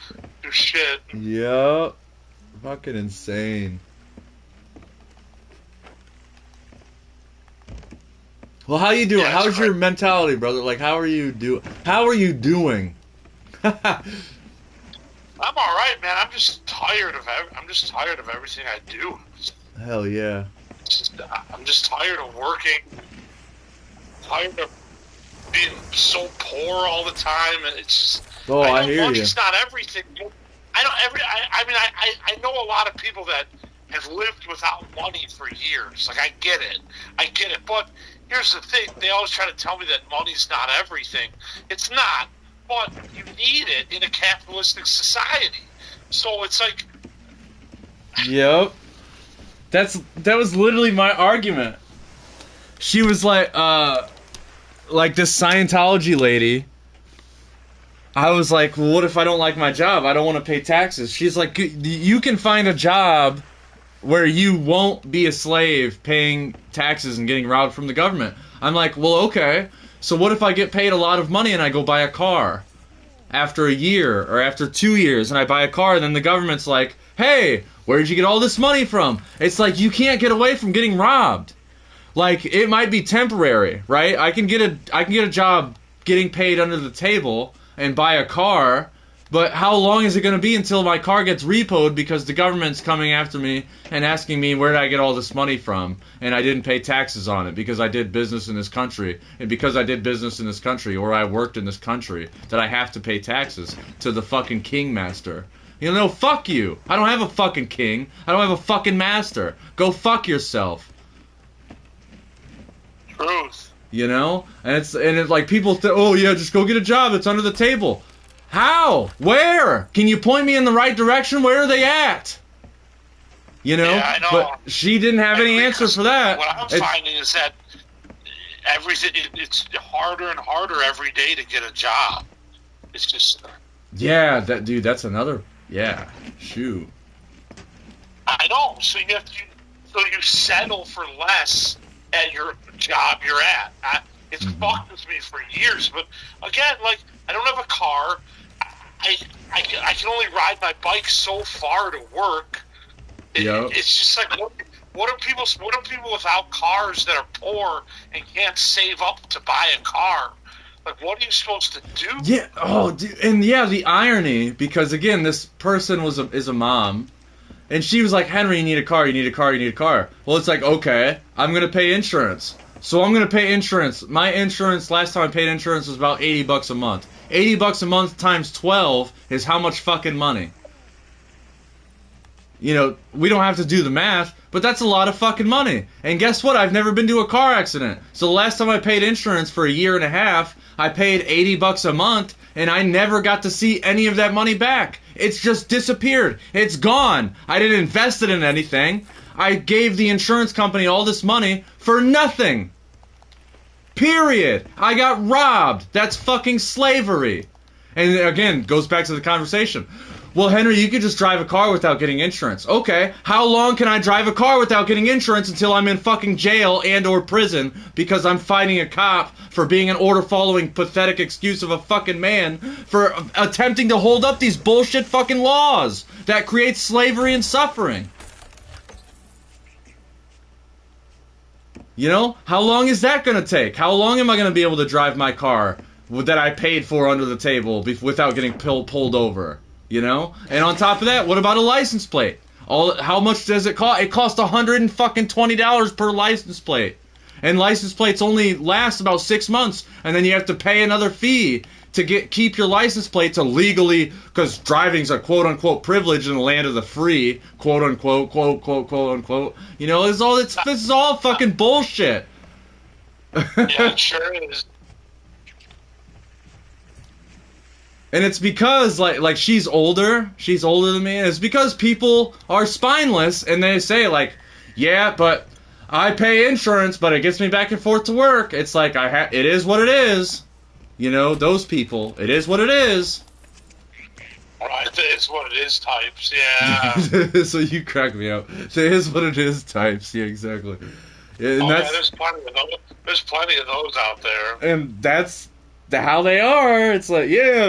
do shit. Yup. Fucking insane. Well, how you doing? Yeah, How's it's your great. mentality, brother? Like, how are you doing? man. I'm just tired of everything I do. Hell yeah. I'm just tired of working. Tired of being so poor all the time, and it's just. Oh, I I know hear you. money's not everything. I know a lot of people that have lived without money for years. Like, I get it. But here's the thing: they always try to tell me that money's not everything. It's not, but you need it in a capitalistic society. So it's like, Yep. That was literally my argument. She was like this Scientology lady. I was like, well, what if I don't like my job? I don't want to pay taxes. She's like, you can find a job where you won't be a slave paying taxes and getting robbed from the government. I'm like, well, okay. So what if I get paid a lot of money and I go buy a car after a year or after 2 years and I buy a car and then the government's like, hey, where did you get all this money from? It's like, you can't get away from getting robbed. Like, it might be temporary, right? I can get a job getting paid under the table and buy a car, but how long is it going to be until my car gets repoed because the government's coming after me and asking me where did I get all this money from, and I didn't pay taxes on it because I did business in this country, and because I did business in this country or I worked in this country that I have to pay taxes to the fucking king master. You know, fuck you. I don't have a fucking king. I don't have a fucking master. Go fuck yourself. truth. You know? And it's like people think, oh yeah, just go get a job. It's under the table. How? Where? Can you point me in the right direction? Where are they at? You know? Yeah, I know. But she didn't have any answer for that. What I'm finding is that it's harder and harder every day to get a job. It's just. Yeah, that's another. Yeah, shoot. I know. So you settle for less at your job you're at. It's fucked with me for years. But again, like, I don't have a car. I can only ride my bike so far to work. It's just like, what are people without cars that are poor and can't save up to buy a car? Like, what are you supposed to do? Yeah. Oh, dude. And yeah, the irony, because again, this person is a mom, and she was like, Henry, you need a car. You need a car. You need a car. Well, it's like, okay, I'm gonna pay insurance. So I'm gonna pay insurance. My insurance last time I paid insurance was about $80 a month. $80 a month times 12 is how much fucking money? You know, we don't have to do the math, but that's a lot of fucking money. And guess what? I've never been to a car accident. So the last time I paid insurance for a year and a half, I paid $80 a month, and I never got to see any of that money back. It's just disappeared. It's gone. I didn't invest it in anything. I gave the insurance company all this money for nothing. Period. I got robbed. That's fucking slavery. And again, goes back to the conversation. Well, Henry, you could just drive a car without getting insurance. Okay, how long can I drive a car without getting insurance until I'm in fucking jail and or prison because I'm fighting a cop for being an order-following, pathetic excuse of a fucking man for attempting to hold up these bullshit fucking laws that create slavery and suffering? You know, how long is that going to take? How long am I going to be able to drive my car that I paid for under the table without getting pulled over? You know? And on top of that, what about a license plate? How much does it cost? It costs $120 per license plate. And license plates only last about 6 months, and then you have to pay another fee to keep your license plate to legally, because driving's a quote-unquote privilege in the land of the free, quote-unquote, quote-unquote. You know, this is all fucking bullshit. Yeah, it sure is. And it's because, like she's older than me, and it's because people are spineless, and they say, like, yeah, but I pay insurance, but it gets me back and forth to work. It's like, it is what it is. You know, those people, it is what it is. Right, it is what it is types, yeah. So you crack me up. It is what it is types, yeah, exactly. And yeah, there's plenty of those. There's plenty of those out there. And that's how they are. It's like, yeah.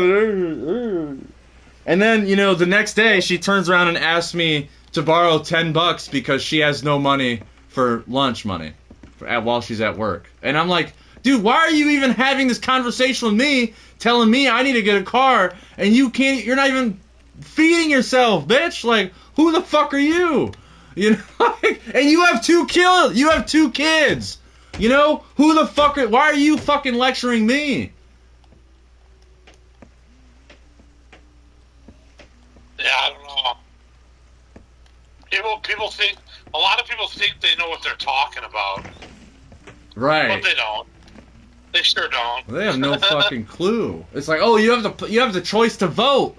And then, you know, the next day she turns around and asks me to borrow $10 because she has no money for lunch money while she's at work. And I'm like, dude, why are you even having this conversation with me, telling me I need to get a car, and you're not even feeding yourself, bitch. Like, who the fuck are you? You know, like, and you have two kids. You know, who the fuck why are you fucking lecturing me? Yeah, I don't know. People think, a lot of people think they know what they're talking about. Right. But they don't. They sure don't. They have no fucking clue. It's like, oh, you have the choice to vote.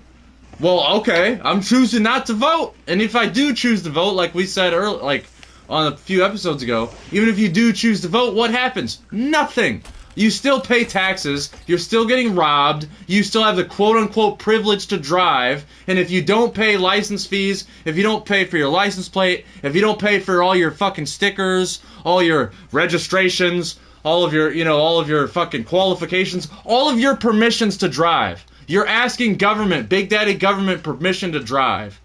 Well, okay, I'm choosing not to vote. And if I do choose to vote, like we said earlier, like on a few episodes ago, even if you do choose to vote, what happens? Nothing. You still pay taxes. You're still getting robbed. You still have the quote-unquote privilege to drive. And if you don't pay license fees, if you don't pay for your license plate, if you don't pay for all your fucking stickers, all your registrations, all of your fucking qualifications, all of your permissions to drive, you're asking government, Big Daddy government, permission to drive.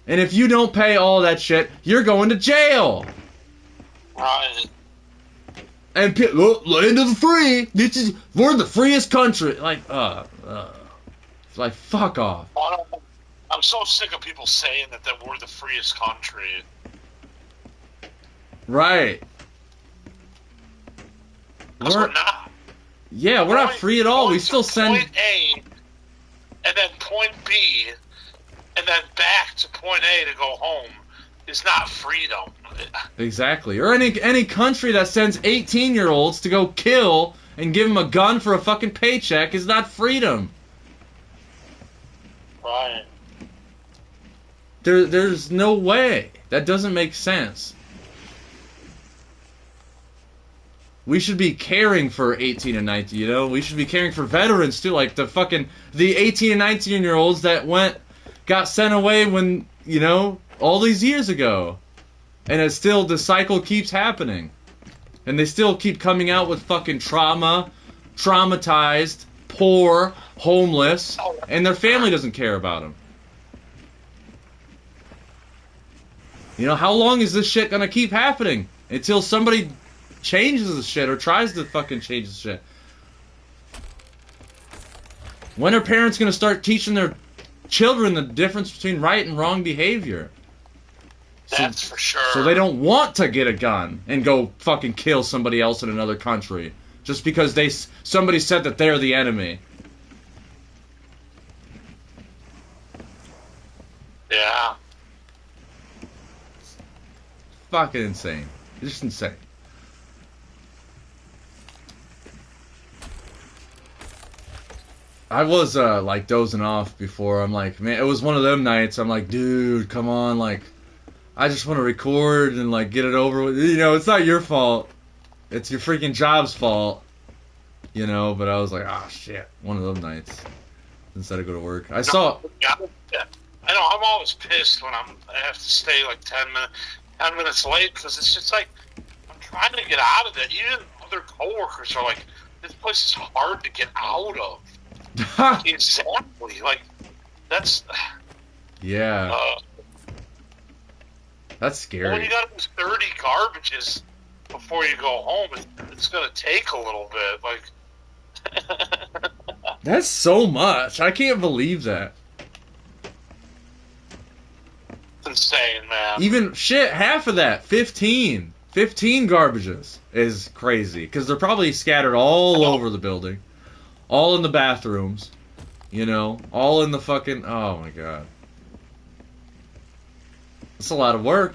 And if you don't pay all that shit, you're going to jail. Right. And land of the free. We're the freest country. Like, fuck off. I'm so sick of people saying that we're the freest country. Right. We're not. Yeah, we're not free at all. We still send point A, and then point B, and then back to point A to go home is not freedom. Exactly. Or any country that sends 18-year-olds to go kill and give them a gun for a fucking paycheck is not freedom. Right. There's no way. That doesn't make sense. We should be caring for 18 and 19, you know? We should be caring for veterans, too. Like, the 18 and 19-year-olds that got sent away when, you know, all these years ago. And the cycle keeps happening. And they still keep coming out with fucking traumatized, poor, homeless, and their family doesn't care about them. You know, how long is this shit gonna keep happening? Until somebody changes the shit or tries to fucking change the shit. When are parents gonna start teaching their children the difference between right and wrong behavior? That's for sure. So they don't want to get a gun and go fucking kill somebody else in another country just because somebody said that they're the enemy. Yeah. Fucking insane. Just insane. I was like dozing off before. I'm like, man, it was one of them nights. I'm like, dude, come on, like, I just want to record and like get it over with. You know, it's not your fault. It's your freaking job's fault. You know, but I was like, ah, shit, one of them nights. Instead of go to work, I saw. Yeah, I know. I'm always pissed when I have to stay like 10 minutes late because it's just like I'm trying to get out of that. Even other coworkers are like, this place is hard to get out of. Exactly. Like, that's... Yeah. That's scary. When you got to do 30 garbages before you go home, it's going to take a little bit. Like... That's so much. I can't believe that. It's insane, man. Even, shit, half of that, 15 garbages is crazy. Because they're probably scattered all over the building. All in the bathrooms, you know, all in the fucking, oh my god. It's a lot of work.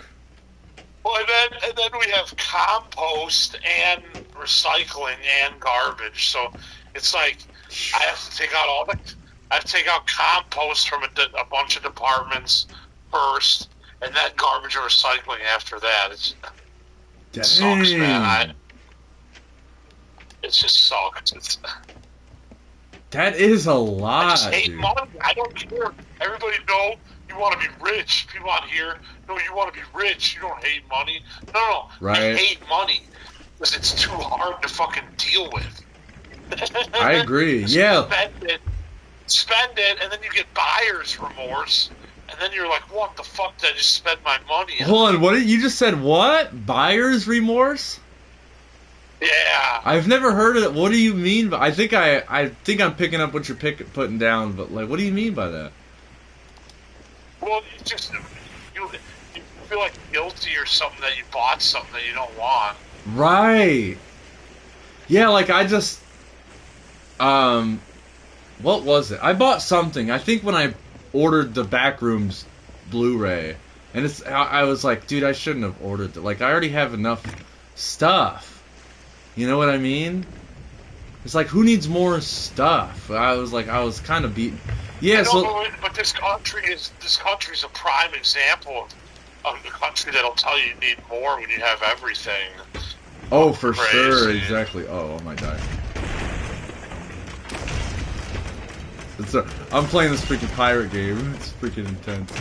Well, and then we have compost and recycling and garbage. So it's like I have to take out compost from a bunch of departments first, and then garbage and recycling after that. It sucks, man. It just sucks. That is a lot. I just hate dude. money. I don't care. Everybody know you want to be rich. People out here know you want to be rich. You don't hate money. No. Right. I hate money because it's too hard to fucking deal with. I agree. Yeah. Spend it, and then you get buyer's remorse, and then you're like, "What the fuck did I just spend my money on?" Hold on. You just said what? Buyer's remorse? Yeah. I've never heard of it. What do you mean? I think I'm picking up what you're putting down, but like, what do you mean by that? Well, you feel like guilty or something that you bought something that you don't want. Right. Yeah, like I just what was it? I bought something. I think when I ordered the Backrooms Blu-ray, and I was like, dude, I shouldn't have ordered that. Like I already have enough stuff. You know what I mean? It's like, who needs more stuff? I was kind of beaten. Yeah, but this country's a prime example of the country that'll tell you need more when you have everything. Oh, for Crazy. sure, exactly. Oh my god. I'm playing this freaking pirate game. It's freaking intense.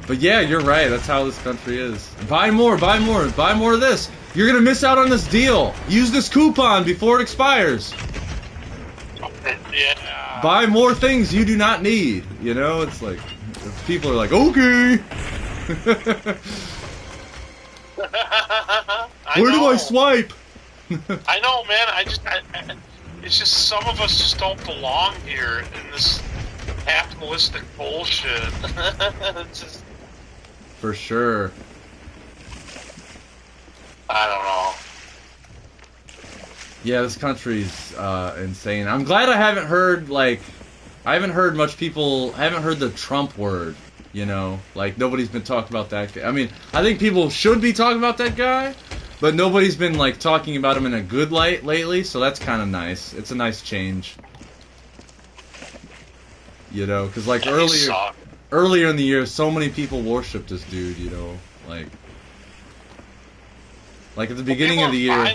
But yeah, you're right. That's how this country is. Buy more of this. You're gonna miss out on this deal. Use this coupon before it expires. Yeah. Buy more things you do not need. You know, it's like people are like, okay. Where do I swipe? I know, man. It's just some of us just don't belong here in this capitalistic bullshit. It's just, For sure. I don't know. Yeah, this country's insane. I'm glad I haven't heard much people. I haven't heard the Trump word. You know, like nobody's been talking about that guy. I mean, I think people should be talking about that guy, but nobody's been like talking about him in a good light lately. So that's kind of nice. It's a nice change. You know, because like earlier in the year, so many people worshipped this dude. You know, like at the beginning of the year.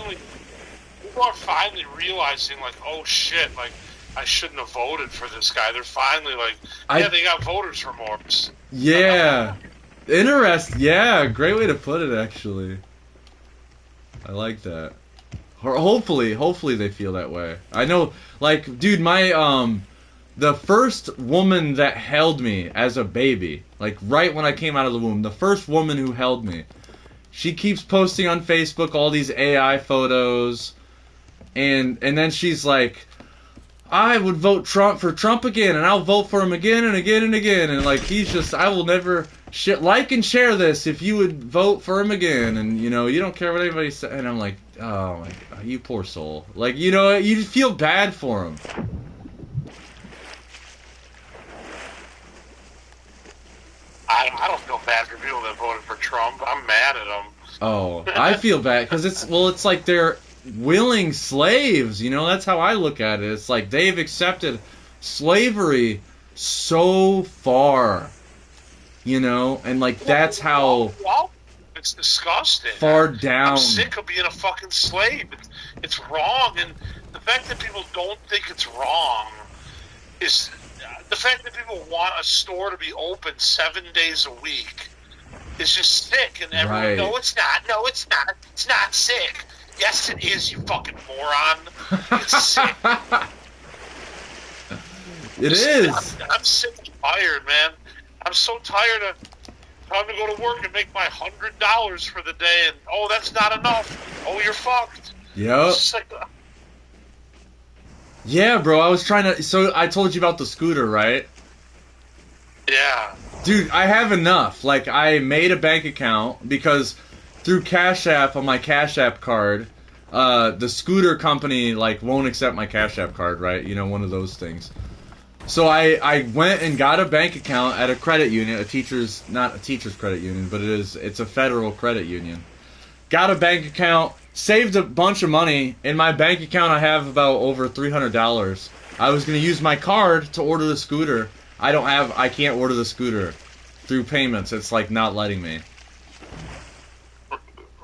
People are finally realizing, like, oh shit, like I shouldn't have voted for this guy. They're finally like, they got voters remorse. Yeah, Yeah, great way to put it. Actually, I like that. Hopefully they feel that way. I know, like, dude, the first woman that held me as a baby, like right when I came out of the womb, the first woman who held me, she keeps posting on Facebook all these AI photos, and then she's like, I would vote for Trump again, and I'll vote for him again and again and again, and like I will never like and share this if you would vote for him again, and you know you don't care what anybody says, and I'm like, oh my God, you poor soul, like you know you feel bad for him. I don't feel bad for people that voted for Trump. I'm mad at them. Oh, I feel bad because it's like they're willing slaves, you know, that's how I look at it. It's like they've accepted slavery so far, you know, and like that's how it's disgusting. Far down. I'm sick of being a fucking slave. It's wrong, and the fact that people don't think it's wrong is the fact that people want a store to be open 7 days a week is just sick, and everyone, right. No, it's not sick. Yes, it is, you fucking moron. It's sick. It is. I'm sick and tired, man. I'm so tired of having to go to work and make my $100 for the day, and oh, that's not enough. Oh, you're fucked. Yep. Yeah, bro. I was trying to. So I told you about the scooter, right? Yeah. Dude, I have enough. Like, I made a bank account because through Cash App on my Cash App card, the scooter company like won't accept my Cash App card, right? You know, one of those things. So I went and got a bank account at a credit union, not a teacher's credit union, but it's a federal credit union. Got a bank account, saved a bunch of money. In my bank account, I have about over $300. I was going to use my card to order the scooter. I can't order the scooter through payments. It's like not letting me.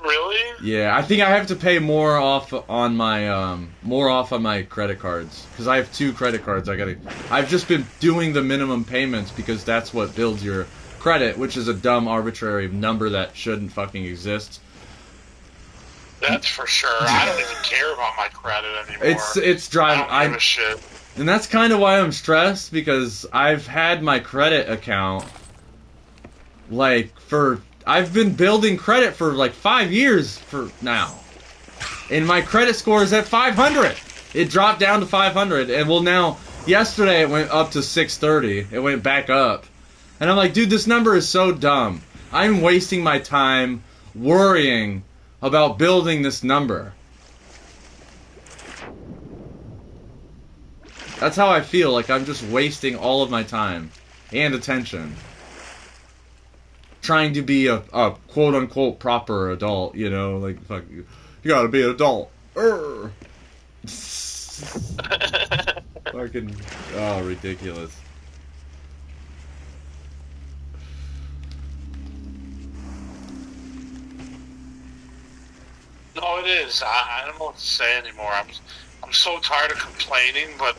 Really? Yeah, I think I have to pay more off on my credit cards because I have 2 credit cards. I've just been doing the minimum payments because that's what builds your credit, which is a dumb arbitrary number that shouldn't fucking exist. That's for sure. I don't even care about my credit anymore. It's driving. I don't give a shit. And that's kind of why I'm stressed because I've had my credit account I've been building credit for like 5 years for now. and my credit score is at 500. It dropped down to 500, and well, now yesterday it went up to 630. It went back up, and I'm like, dude, this number is so dumb. I'm wasting my time worrying about building this number. That's how I feel. Like I'm just wasting all of my time and attention trying to be a quote unquote proper adult. You know, like fuck you gotta be an adult. Fucking ridiculous. No, it is. I don't know what to say anymore. I'm so tired of complaining, but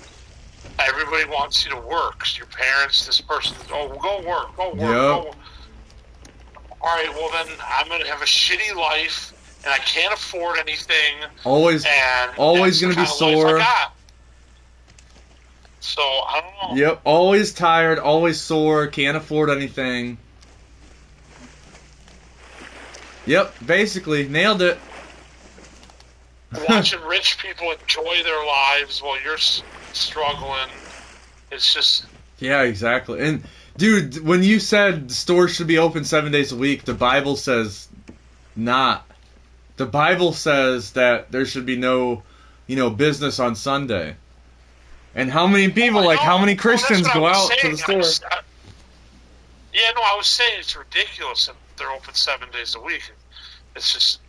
everybody wants you to work. Your parents, this person, oh, go work, go work. Yep. Go. All right, well then I'm gonna have a shitty life, and I can't afford anything. Always gonna be sore. So I don't know. Yep, always tired, always sore, can't afford anything. Yep, basically nailed it. Watching rich people enjoy their lives while you're struggling, it's just... Yeah, exactly. And, dude, when you said stores should be open 7 days a week, the Bible says not. The Bible says that there should be no, business on Sunday. And how many people, how many Christians go out to the store? I was saying it's ridiculous that they're open 7 days a week. It's just...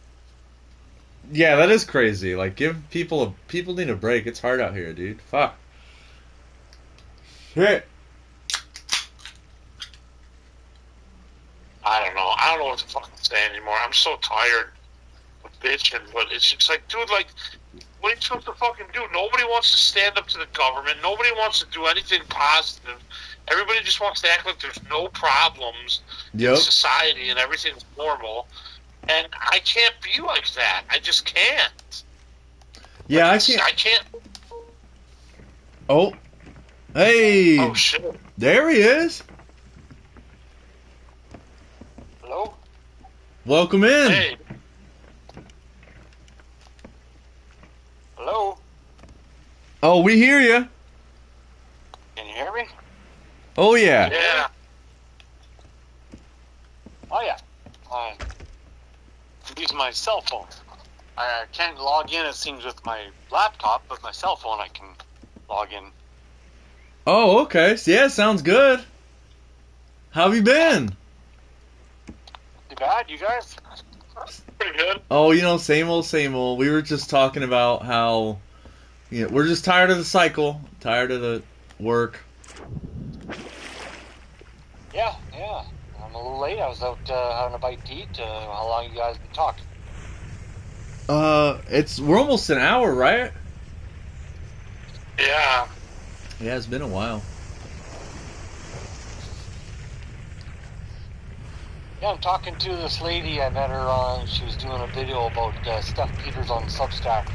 Yeah, that is crazy. Like, people need a break. It's hard out here, dude. Fuck. Shit. I don't know. I don't know what to fucking say anymore. I'm so tired of bitching, but it's just like, dude, like, what are you supposed to fucking do? Nobody wants to stand up to the government. Nobody wants to do anything positive. Everybody just wants to act like there's no problems in society and everything's normal. And I can't be like that. I just can't. Yeah, I can't. I can't. Oh. Hey. Oh, shit. There he is. Hello? Welcome in. Hey. Hello? Oh, we hear you. Can you hear me? Oh, yeah. Yeah. Oh, yeah. Use my cell phone. I can't log in, it seems, with my laptop, but my cell phone I can log in. Oh, okay. Yeah, sounds good. How have you been? Too bad, you guys? Pretty good. Oh, same old, same old. We were just talking about how, we're just tired of the cycle, tired of the work. Yeah. I'm a little late. I was out having a bite to eat. How long you guys been talking? We're almost an hour, right? Yeah. Yeah, it's been a while. Yeah, I'm talking to this lady. I met her on. She was doing a video about Steph Peters on Substack.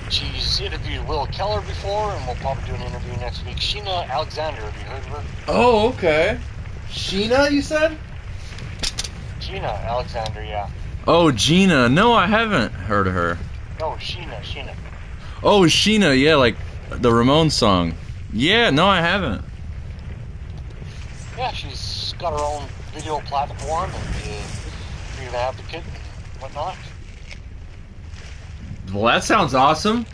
She's interviewed Will Keller before, and we'll probably do an interview next week. Sheena Alexander, have you heard of her? Oh, okay. Sheena, you said? Gina Alexander, yeah. Oh, Gina. No, I haven't heard of her. No, Sheena. Oh, Sheena, yeah, like the Ramones song. Yeah, no, I haven't. Yeah, she's got her own video platform and freedom advocate and whatnot. Well, that sounds awesome.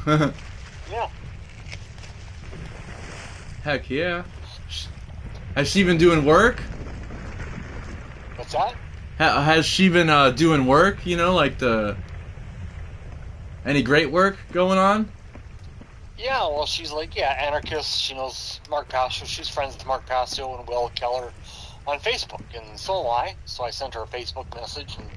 Yeah. Heck yeah. Has she been doing work? What's that? Has she been doing work, any great work going on? Yeah, well, she's anarchist. She knows Mark Passio. She's friends with Mark Passio and Will Keller on Facebook, and so am I. So I sent her a Facebook message, and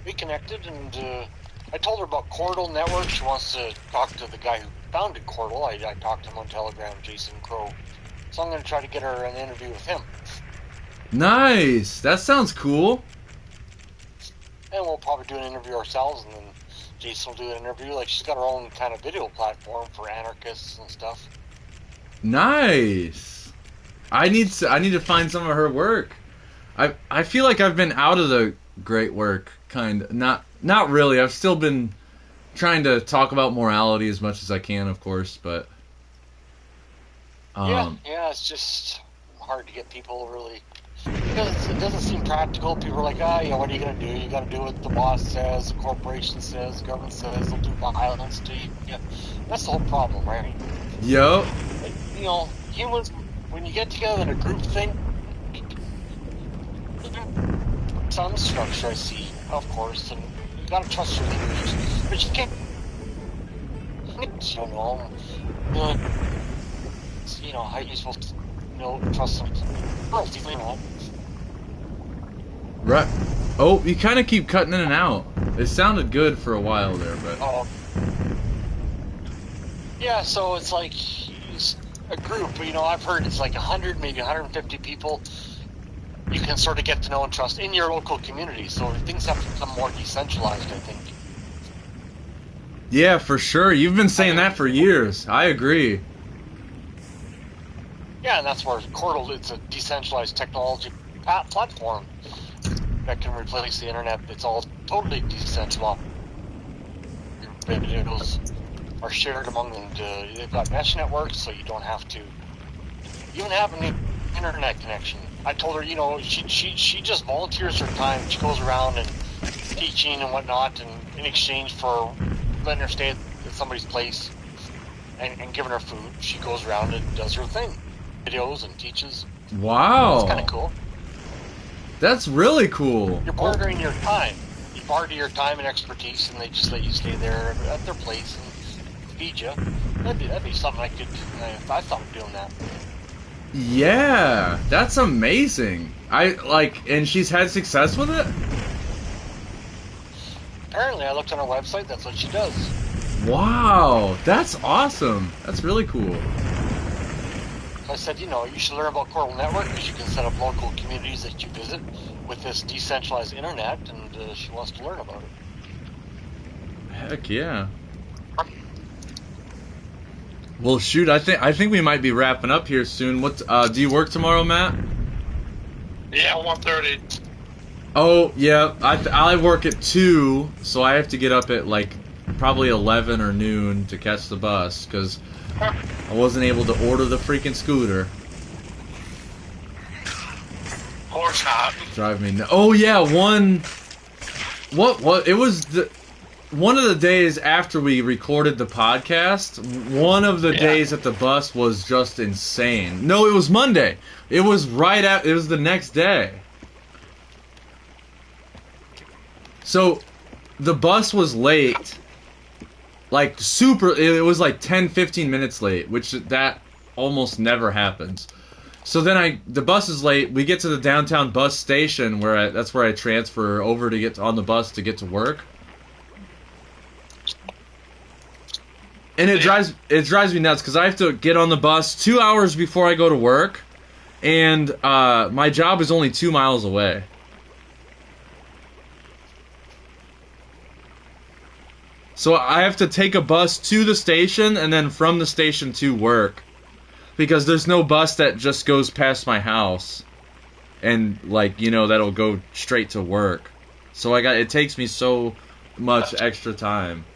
we connected, and I told her about Cordal Network. She wants to talk to the guy who founded Cordal. I talked to him on Telegram, Jason Crow. So I'm going to try to get her an interview with him. Nice! That sounds cool. And we'll probably do an interview ourselves, and then Jason will do an interview. Like, she's got her own kind of video platform for anarchists and stuff. Nice. I need to find some of her work. I feel like I've been out of the great work, kind of. Not really. I've still been trying to talk about morality as much as I can, of course, but Yeah, it's just hard to get people really, because it doesn't seem practical. People are like, what are you going to do? You got to do what the boss says, the corporation says, the government says, they'll do violence to you. Yeah. That's the whole problem, right? Yup. Humans, when you get together in a group thing, some structure I see, of course, and you got to trust your leaders, but you can't, how are you supposed to, trust them? Right. Oh, you kind of keep cutting in and out. It sounded good for a while there, but... Oh. Yeah, so it's like a group, I've heard it's like 100, maybe 150 people you can sort of get to know and trust in your local community, so things have to become more decentralized, I think. Yeah, for sure. You've been saying that for years. I agree. Yeah, and that's where Cordal, it's a decentralized technology platform that can replace the internet. It's all totally decentralized. Your videos are shared among them. They've got mesh networks, so you don't have to even have an internet connection. I told her, she just volunteers her time. She goes around and teaching and whatnot, and in exchange for letting her stay at somebody's place and giving her food, she goes around and does her thing. Videos and teaches. Wow. That's kind of cool. That's really cool. You're bartering your time. You barter your time and expertise, and they just let you stay there at their place and feed you. That'd be something I could, if I thought of doing that. Yeah, that's amazing. And she's had success with it? Apparently, I looked on her website, that's what she does. Wow, that's awesome. That's really cool. So I said, you should learn about Coral Network because you can set up local communities that you visit with this decentralized internet, and she wants to learn about it. Heck yeah. Well, shoot, I think we might be wrapping up here soon. What do you work tomorrow, Matt? Yeah, 1:30. Oh, yeah. I work at 2, so I have to get up at probably 11 or noon to catch the bus because I wasn't able to order the freaking scooter. Of course not. Drive me. Oh yeah, it was one of the days after we recorded the podcast. One of the days at the bus was just insane. No, it was Monday. It was it was the next day. So the bus was late. It was 10-15 minutes late, which that almost never happens. So then the bus is late. We get to the downtown bus station that's where I transfer over to get on the bus to get to work. And it drives me nuts because I have to get on the bus 2 hours before I go to work, and my job is only 2 miles away. So I have to take a bus to the station and then from the station to work. Because there's no bus that just goes past my house and that'll go straight to work. So it takes me so much extra time.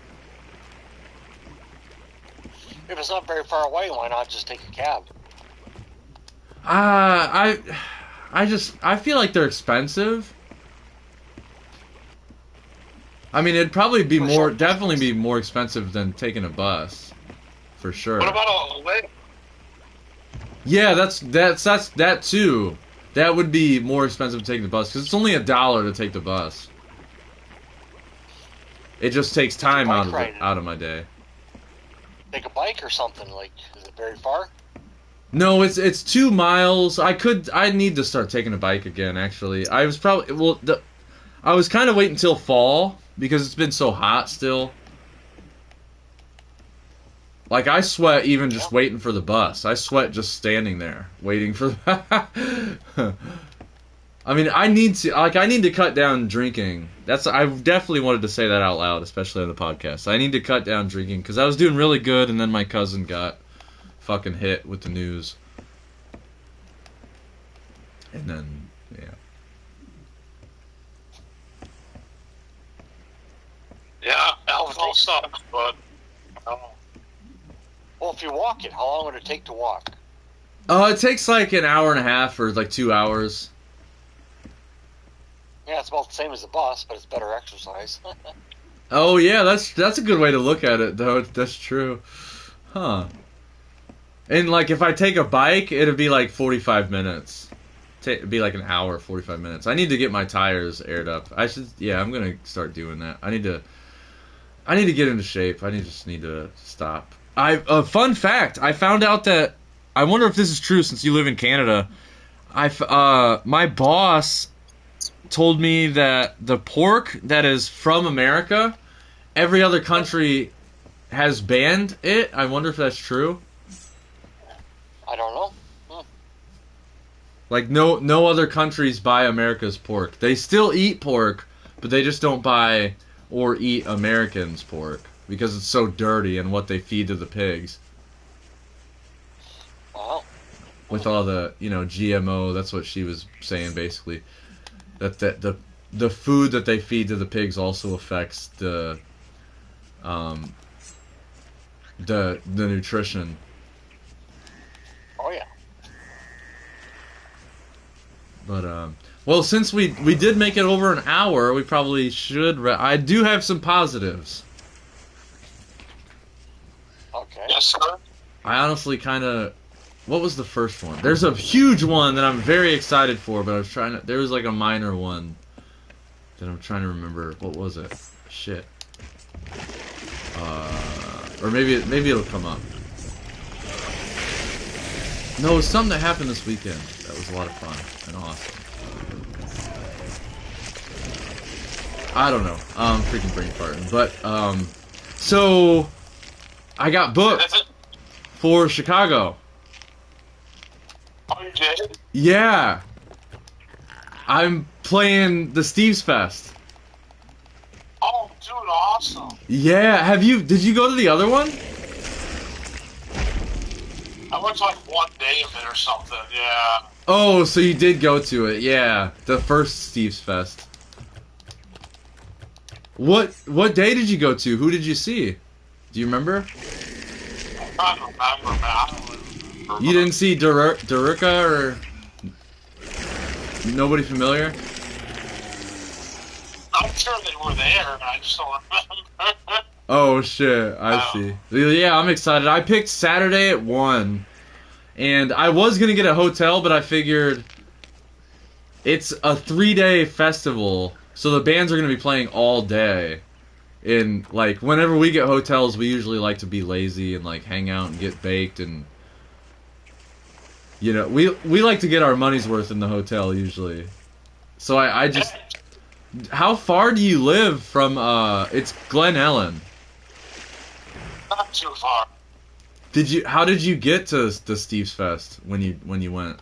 If it's not very far away, why not just take a cab? I feel like they're expensive. I mean, it'd probably be definitely be more expensive than taking a bus, for sure. What about a Lyft? Yeah, that's that too. That would be more expensive to take the bus because it's only $1 to take the bus. It just takes time out of my day. Take a bike or something. Is it very far? No, it's 2 miles. I need to start taking a bike again. Actually, I was kind of waiting until fall because it's been so hot still. I sweat even just waiting for the bus. I sweat just standing there waiting for. I mean, I need to cut down drinking. I definitely wanted to say that out loud, especially on the podcast. I need to cut down drinking because I was doing really good, and then my cousin got fucking hit with the news, and then Yeah, I was all stuff, but I don't know. Well, if you walk it, how long would it take to walk? It takes like an hour and a half or like 2 hours. Yeah, it's about the same as the bus, but it's better exercise. Oh yeah, that's a good way to look at it though. That's true. Huh. And like if I take a bike, it'd be like 45 minutes. It'd be like an hour, 45 minutes. I need to get my tires aired up. Yeah, I'm gonna start doing that. I need to get into shape. Just need to stop. Fun fact, I found out that, I wonder if this is true since you live in Canada. My boss told me that the pork that is from America, every other country has banned it. I wonder if that's true. I don't know. Like no other countries buy America's pork. They still eat pork, but they just don't buy or eat Americans' pork because it's so dirty and what they feed to the pigs. Wow. With all the, GMO, that's what she was saying basically. That the food that they feed to the pigs also affects the nutrition. Oh yeah. But well, since we did make it over an hour, we probably should. I do have some positives. Okay. Yes, sir. I honestly kind of. What was the first one? There's a huge one that I'm very excited for, but I was trying to. There was like a minor one that I'm trying to remember. What was it? Shit. Or maybe it'll come up. No, it was something that happened this weekend. That was a lot of fun and awesome. I don't know. Freaking brain farting. But so I got booked for Chicago. Oh, you did? Yeah. I'm playing the Thieves Fest. Oh, dude, awesome. Yeah, did you go to the other one? I went to like one day of it or something, yeah. Oh, so you did go to it, yeah. The first Thieves Fest. What day did you go to? Who did you see? Do you remember? I don't remember, man. I don't remember. You didn't see Durica or nobody familiar? I'm sure they were there, and I just don't remember. Oh shit, I see. Yeah, I'm excited. I picked Saturday at 1. And I was gonna get a hotel, but I figured it's a 3-day festival, so the bands are gonna be playing all day. And like whenever we get hotels, we usually like to be lazy and like hang out and get baked, and we like to get our money's worth in the hotel usually. So I just, how far do you live from it's Glen Ellen? Not too far. How did you get to the Steve's Fest when you went?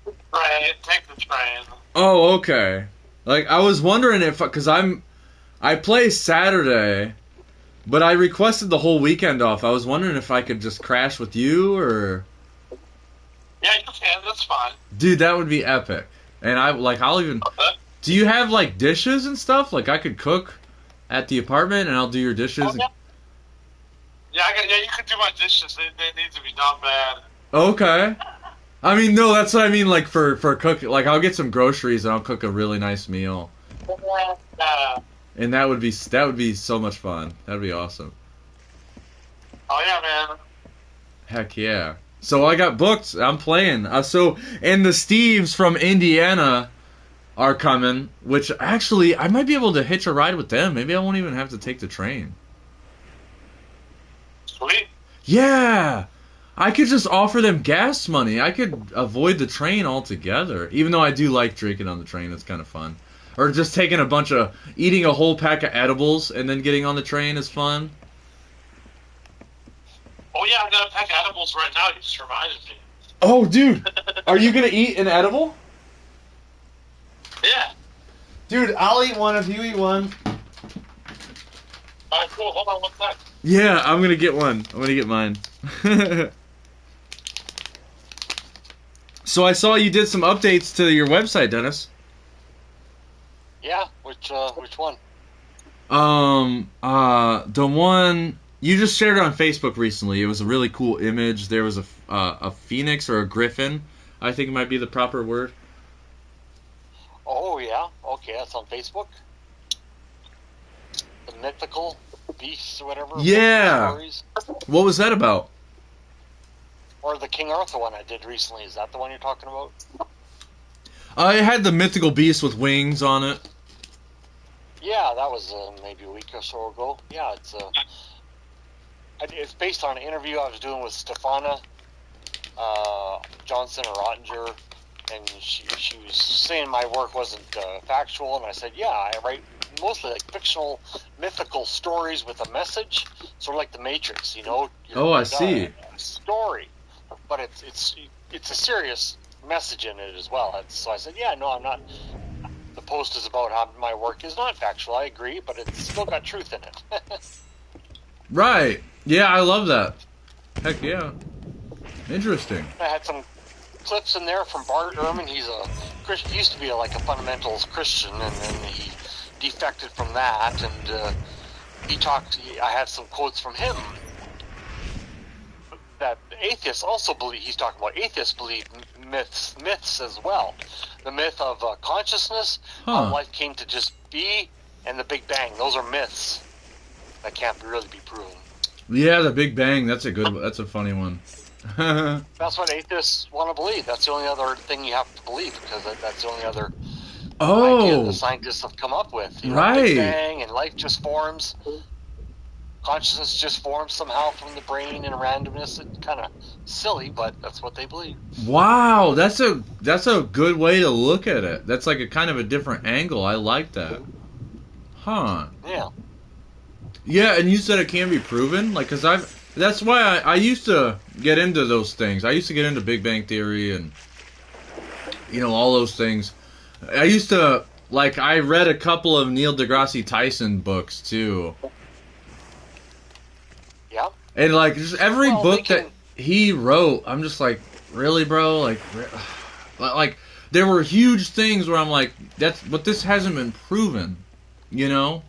Train, take the train. Oh, okay. Like I was wondering if, cause I play Saturday, but I requested the whole weekend off. I was wondering if I could just crash with you or. Yeah, you can. That's fine. Dude, that would be epic. And I'll even. Okay. Do you have like dishes and stuff? Like I could cook at the apartment and I'll do your dishes. Okay. Yeah, you could do my dishes. They need to be done bad. Okay. I mean, no, that's what I mean. Like for cooking, like I'll get some groceries and I'll cook a really nice meal. And that would be so much fun. That'd be awesome. Oh yeah, man. Heck yeah. So I got booked. I'm playing. And the Steves from Indiana are coming, which actually I might be able to hitch a ride with them. Maybe I won't even have to take the train. Sweet. Yeah. I could just offer them gas money. I could avoid the train altogether. Even though I do like drinking on the train. It's kind of fun. Or just eating a whole pack of edibles and then getting on the train is fun. Oh yeah, I got a pack of edibles right now. You just reminded me. Oh, dude. Are you going to eat an edible? Yeah. Dude, I'll eat one if you eat one. Alright, cool. Hold on one sec. Yeah, I'm going to get one. I'm going to get mine. So I saw you did some updates to your website, Dennis. Yeah, which one? The one you just shared on Facebook recently. It was a really cool image. There was a phoenix or a griffin. I think it might be the proper word. Oh yeah, okay, that's on Facebook. The mythical beasts or whatever. Yeah. Stories. What was that about? Or the King Arthur one I did recently. Is that the one you're talking about? It had the mythical beast with wings on it. Yeah, that was maybe a week or so ago. Yeah, it's based on an interview I was doing with Stefana Johnson or Ottinger, and she was saying my work wasn't factual, and I said, yeah, I write mostly like fictional, mythical stories with a message, sort of like The Matrix, you know. Oh, I see. A story, but it's a serious message in it as well. So I said, yeah, no, I'm not. The post is about how my work is not factual. I agree, but it's still got truth in it. Right. Yeah, I love that. Heck yeah. Interesting. I had some clips in there from Bart Ehrman. He's a Christian. He used to be like a fundamentalist Christian, and then he defected from that. And he talked. I had some quotes from him that atheists also believe. He's talking about atheists believe myths as well. The myth of consciousness, how life came to just be, and the Big Bang. Those are myths that can't really be proven. Yeah, the Big Bang. That's a funny one. That's what atheists want to believe. That's the only other thing you have to believe, because that's the only other idea the scientists have come up with. You know, right. Big Bang and life just forms. Consciousness just forms somehow from the brain in randomness. It's kind of silly, but that's what they believe. Wow, that's a good way to look at it. That's like a kind of a different angle. I like that. Huh. Yeah. Yeah, and you said it can be proven? Like, cause that's why I used to get into those things. I used to get into Big Bang Theory and, you know, all those things. I used to, like, I read a couple of Neil deGrasse Tyson books, too. Yeah. And, like, just every book that he wrote, I'm just like, really, bro? Like, there were huge things where I'm like, but this hasn't been proven, you know?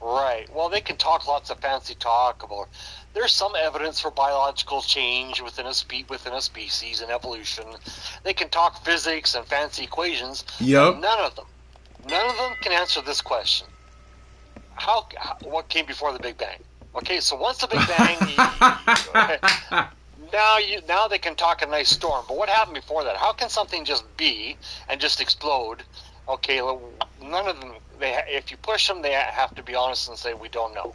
Right. Well, they can talk lots of fancy talk about. There's some evidence for biological change within a species and evolution. They can talk physics and fancy equations. Yep. None of them can answer this question. What came before the Big Bang? Okay, so once the Big Bang, now they can talk a nice storm. But what happened before that? How can something just be and just explode? Okay, none of them. If you push them, they have to be honest and say we don't know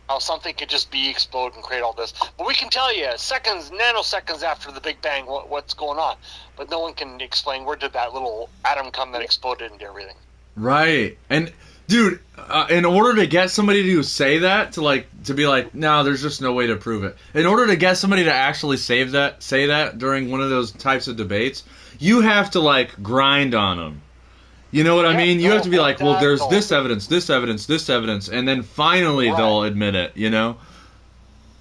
how something could just be, explode, and create all this. But we can tell you nanoseconds after the Big Bang what's going on. But no one can explain where did that little atom come that exploded into everything. Right. And dude, in order to get somebody to say that, to be like, no, there's just no way to prove it. In order to get somebody to actually say that during one of those types of debates, you have to like grind on them. You know what I mean? You have to be like, well, there's this evidence, and then finally they'll admit it, you know?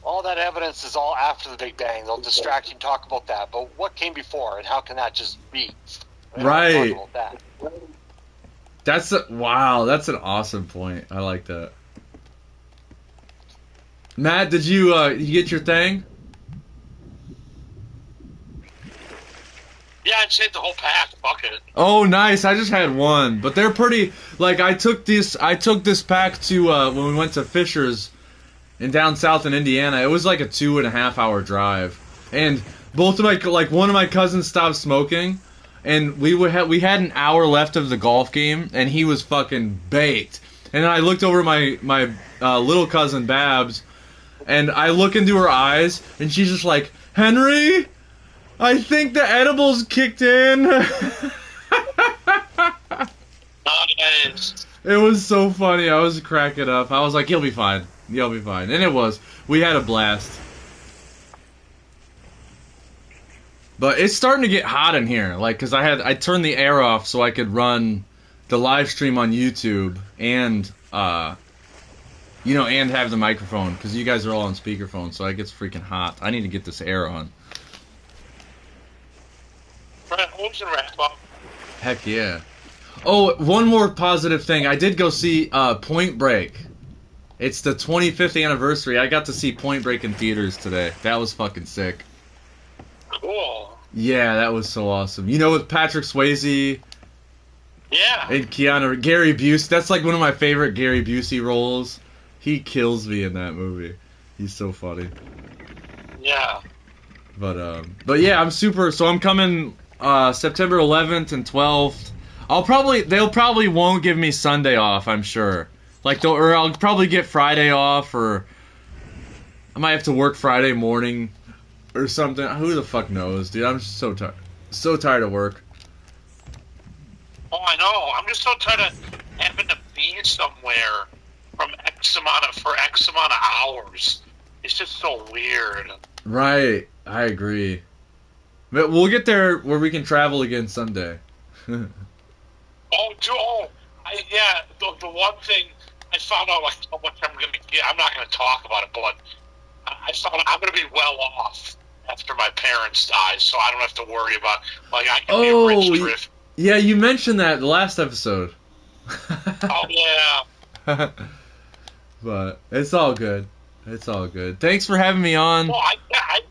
All that evidence is all after the Big Bang. They'll distract you and talk about that. But what came before, and how can that just be? Right. Talk about that. Wow, that's an awesome point. I like that. Matt, did you get your thing? Yeah, I'd save the whole pack. Fuck it. Oh, nice. I just had one, but they're pretty. Like I took this pack to when we went to Fisher's down south in Indiana. It was like a 2.5 hour drive, and both of one of my cousins stopped smoking, and we had an hour left of the golf game, and he was fucking baked. And then I looked over my little cousin Babs, and I look into her eyes, and she's just like, Henry, I think the edibles kicked in. Nice. It was so funny. I was cracking up. I was like, you'll be fine. You'll be fine. And it was. We had a blast. But it's starting to get hot in here. Like, because I turned the air off so I could run the live stream on YouTube and, and have the microphone. Because you guys are all on speakerphone, so it gets freaking hot. I need to get this air on. Right, who's gonna wrap up? Heck yeah. Oh, one more positive thing. I did go see Point Break. It's the 25th anniversary. I got to see Point Break in theaters today. That was fucking sick. Cool. Yeah, that was so awesome. You know, with Patrick Swayze Yeah. and Gary Busey. That's like one of my favorite Gary Busey roles. He kills me in that movie. He's so funny. Yeah. But yeah, I'm super. So I'm coming September 11th and 12th. They'll probably won't give me Sunday off. I'm sure. Or I'll probably get Friday off, or I might have to work Friday morning or something. Who the fuck knows, dude? I'm just so tired of work. Oh, I know. I'm just so tired of having to be somewhere for X amount of hours. It's just so weird. Right, I agree. But we'll get there where we can travel again someday. The one thing I found out, like, how much I'm going to get. I'm not going to talk about it, but I found out I'm going to be well off after my parents die, so I don't have to worry about, like, I can be a rich drift. Yeah, you mentioned that the last episode. Oh, yeah. But it's all good. It's all good. Thanks for having me on. Well, I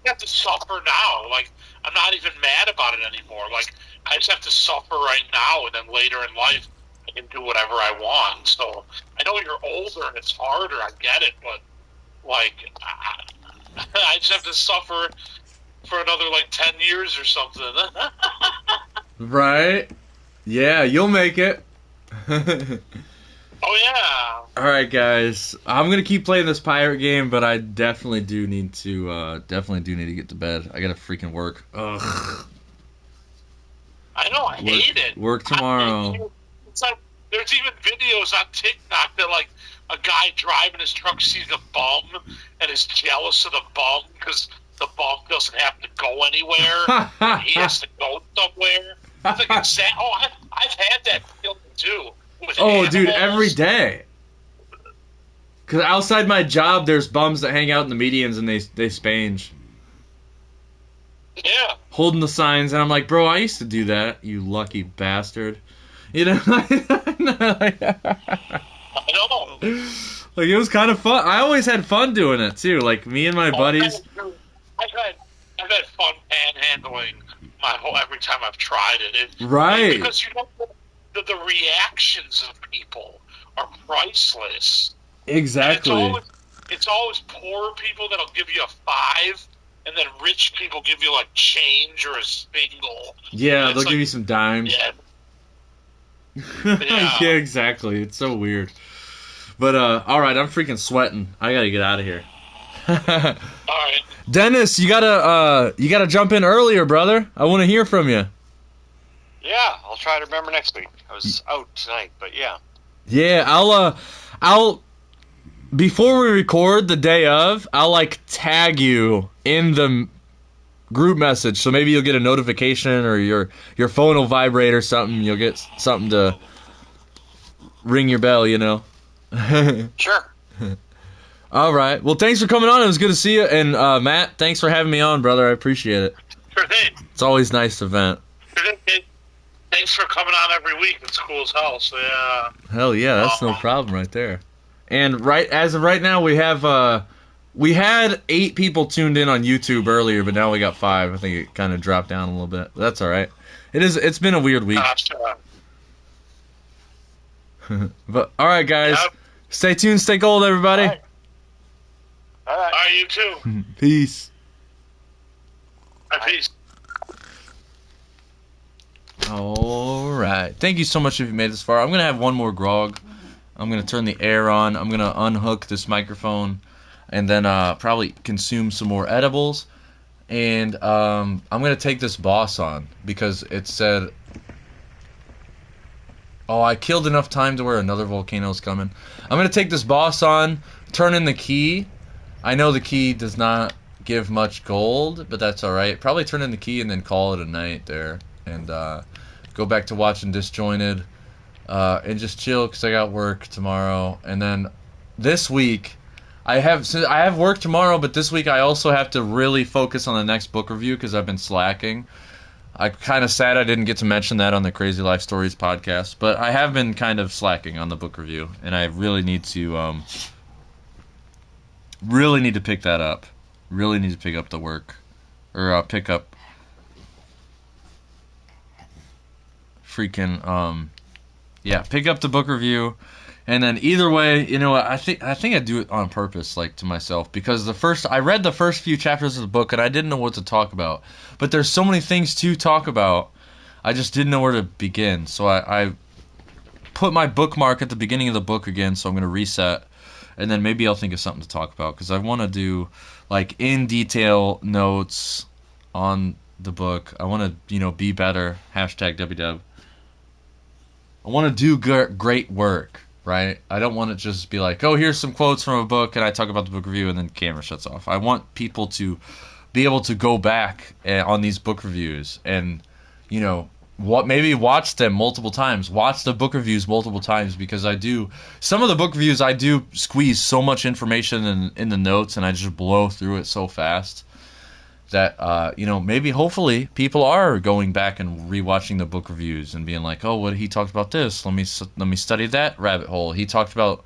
have to suffer now. Like, I'm not even mad about it anymore. Like, I just have to suffer right now, and then later in life, I can do whatever I want. So, I know you're older and it's harder. I get it, but, like, I just have to suffer for another, like, 10 years or something. Right? Yeah, you'll make it. Oh, yeah. Alright, guys. I'm going to keep playing this pirate game, but I definitely do need to get to bed. I got to freaking work. Ugh. I know, I hate it. Work tomorrow. It's like, there's even videos on TikTok that, like, a guy driving his truck sees a bum and is jealous of the bum because the bum doesn't have to go anywhere and he has to go somewhere. It's like I've had that feeling too. With animals. Dude, every day. Because outside my job, there's bums that hang out in the medians and they spange. Yeah. Holding the signs, and I'm like, bro, I used to do that, you lucky bastard. You know? I know. Like, it was kind of fun. I always had fun doing it, too. Like, me and my buddies. I've had fun panhandling every time I've tried it. Right. Because you know the reactions of people are priceless. Exactly. It's always poor people that'll give you a 5, and then rich people give you like change or a single. Yeah, they'll give you some dimes. Yeah. Yeah, exactly. It's so weird. But all right, I'm freaking sweating. I gotta get out of here. All right. Dennis, you gotta jump in earlier, brother. I want to hear from you. Yeah, I'll try to remember next week. I was out tonight, but yeah. Yeah, I'll before we record the day of, I'll like tag you in the group message, so maybe you'll get a notification or your phone will vibrate or something. You'll get something to ring your bell, you know. Sure. All right. Well, thanks for coming on. It was good to see you. And Matt, thanks for having me on, brother. I appreciate it. Sure thing. It's always nice to vent. Sure thing. Thanks for coming on every week. It's cool as hell. So yeah. Hell yeah, that's no problem right there. And as of right now, we had 8 people tuned in on YouTube earlier, but now we got 5. I think it kind of dropped down a little bit. But that's all right. It's been a weird week. Sure. But all right, guys. Yep. Stay tuned, stay gold, everybody. All right. All right. All right, you too. Peace. Peace. All right. Thank you so much if you made it this far. I'm going to have one more grog. I'm going to turn the air on. I'm going to unhook this microphone and then probably consume some more edibles. And I'm going to take this boss on because it said, oh, I killed enough time to where another volcano's coming. I'm going to take this boss on, turn in the key. I know the key does not give much gold, but that's all right. Probably turn in the key and then call it a night there. And go back to watching Disjointed and just chill because I got work tomorrow. And then this week, I have work tomorrow, but this week I also have to really focus on the next book review because I've been slacking. I'm kind of sad I didn't get to mention that on the Crazy Life Stories podcast, but I have been kind of slacking on the book review, and I really need to pick that up. Really need to pick up the work, or pick up freaking yeah, pick up the book review, and then either way, you know what? I think I do it on purpose, like to myself, because I read the first few chapters of the book and I didn't know what to talk about, but there's so many things to talk about. I just didn't know where to begin, so I put my bookmark at the beginning of the book again. So I'm gonna reset, and then maybe I'll think of something to talk about because I want to do like in detail notes on the book. I want to be better. Hashtag WW. I want to do great work, right? I don't want to just be like, oh, here's some quotes from a book, and I talk about the book review, and then the camera shuts off. I want people to be able to go back on these book reviews and, you know, what maybe watch them multiple times, watch the book reviews multiple times, because I do some of the book reviews I do squeeze so much information in the notes, and I just blow through it so fast that maybe hopefully people are going back and rewatching the book reviews and being like, oh, what he talked about this, let me study that rabbit hole. He talked about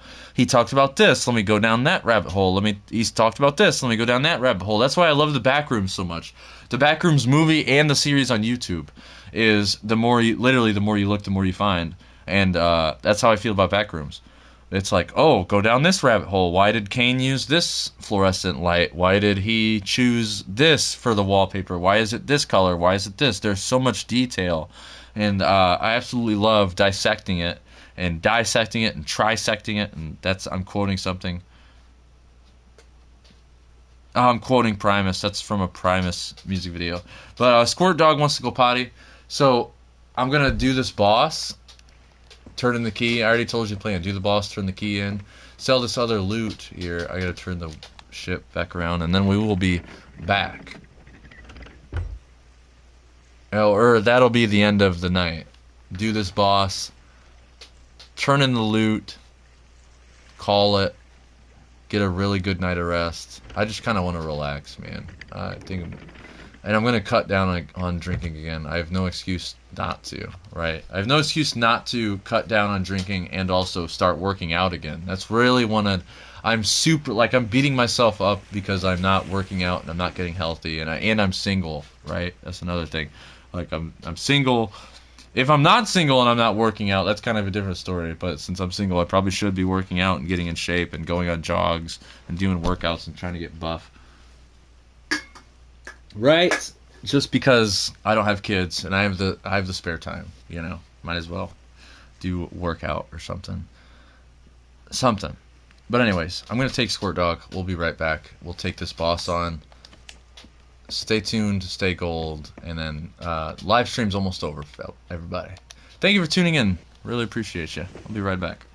this, let me go down that rabbit hole. He's talked about this, let me go down that rabbit hole. That's why I love the Backrooms so much. The Backrooms movie and the series on YouTube is the more you look, the more you find. And that's how I feel about Backrooms. It's like, oh, go down this rabbit hole. Why did Kane use this fluorescent light? Why did he choose this for the wallpaper? Why is it this color? Why is it this? There's so much detail. And I absolutely love dissecting it and trisecting it. And I'm quoting something. Oh, I'm quoting Primus. That's from a Primus music video. But Squirt Dog wants to go potty. So I'm going to do this boss. Turn in the key. I already told you the plan. Do the boss, turn the key in, sell this other loot here. I gotta turn the ship back around, and then we will be back. Oh, or that'll be the end of the night. Do this boss, turn in the loot, call it, get a really good night of rest. I just kind of want to relax, man. I think and I'm going to cut down on drinking again. I have no excuse not to, right? I have no excuse not to cut down on drinking and also start working out again. That's really I'm super, like, I'm beating myself up because I'm not working out and I'm not getting healthy, and I'm single, right? That's another thing. Like, I'm single. If I'm not single and I'm not working out, that's kind of a different story. But since I'm single, I probably should be working out and getting in shape and going on jogs and doing workouts and trying to get buff. Right. Just because I don't have kids and I have the spare time, might as well do workout or something. Something. But anyways, I'm gonna take Squirt Dog. We'll be right back. We'll take this boss on. Stay tuned, stay gold, and then live stream's almost over, everybody. Thank you for tuning in. Really appreciate you. I'll be right back.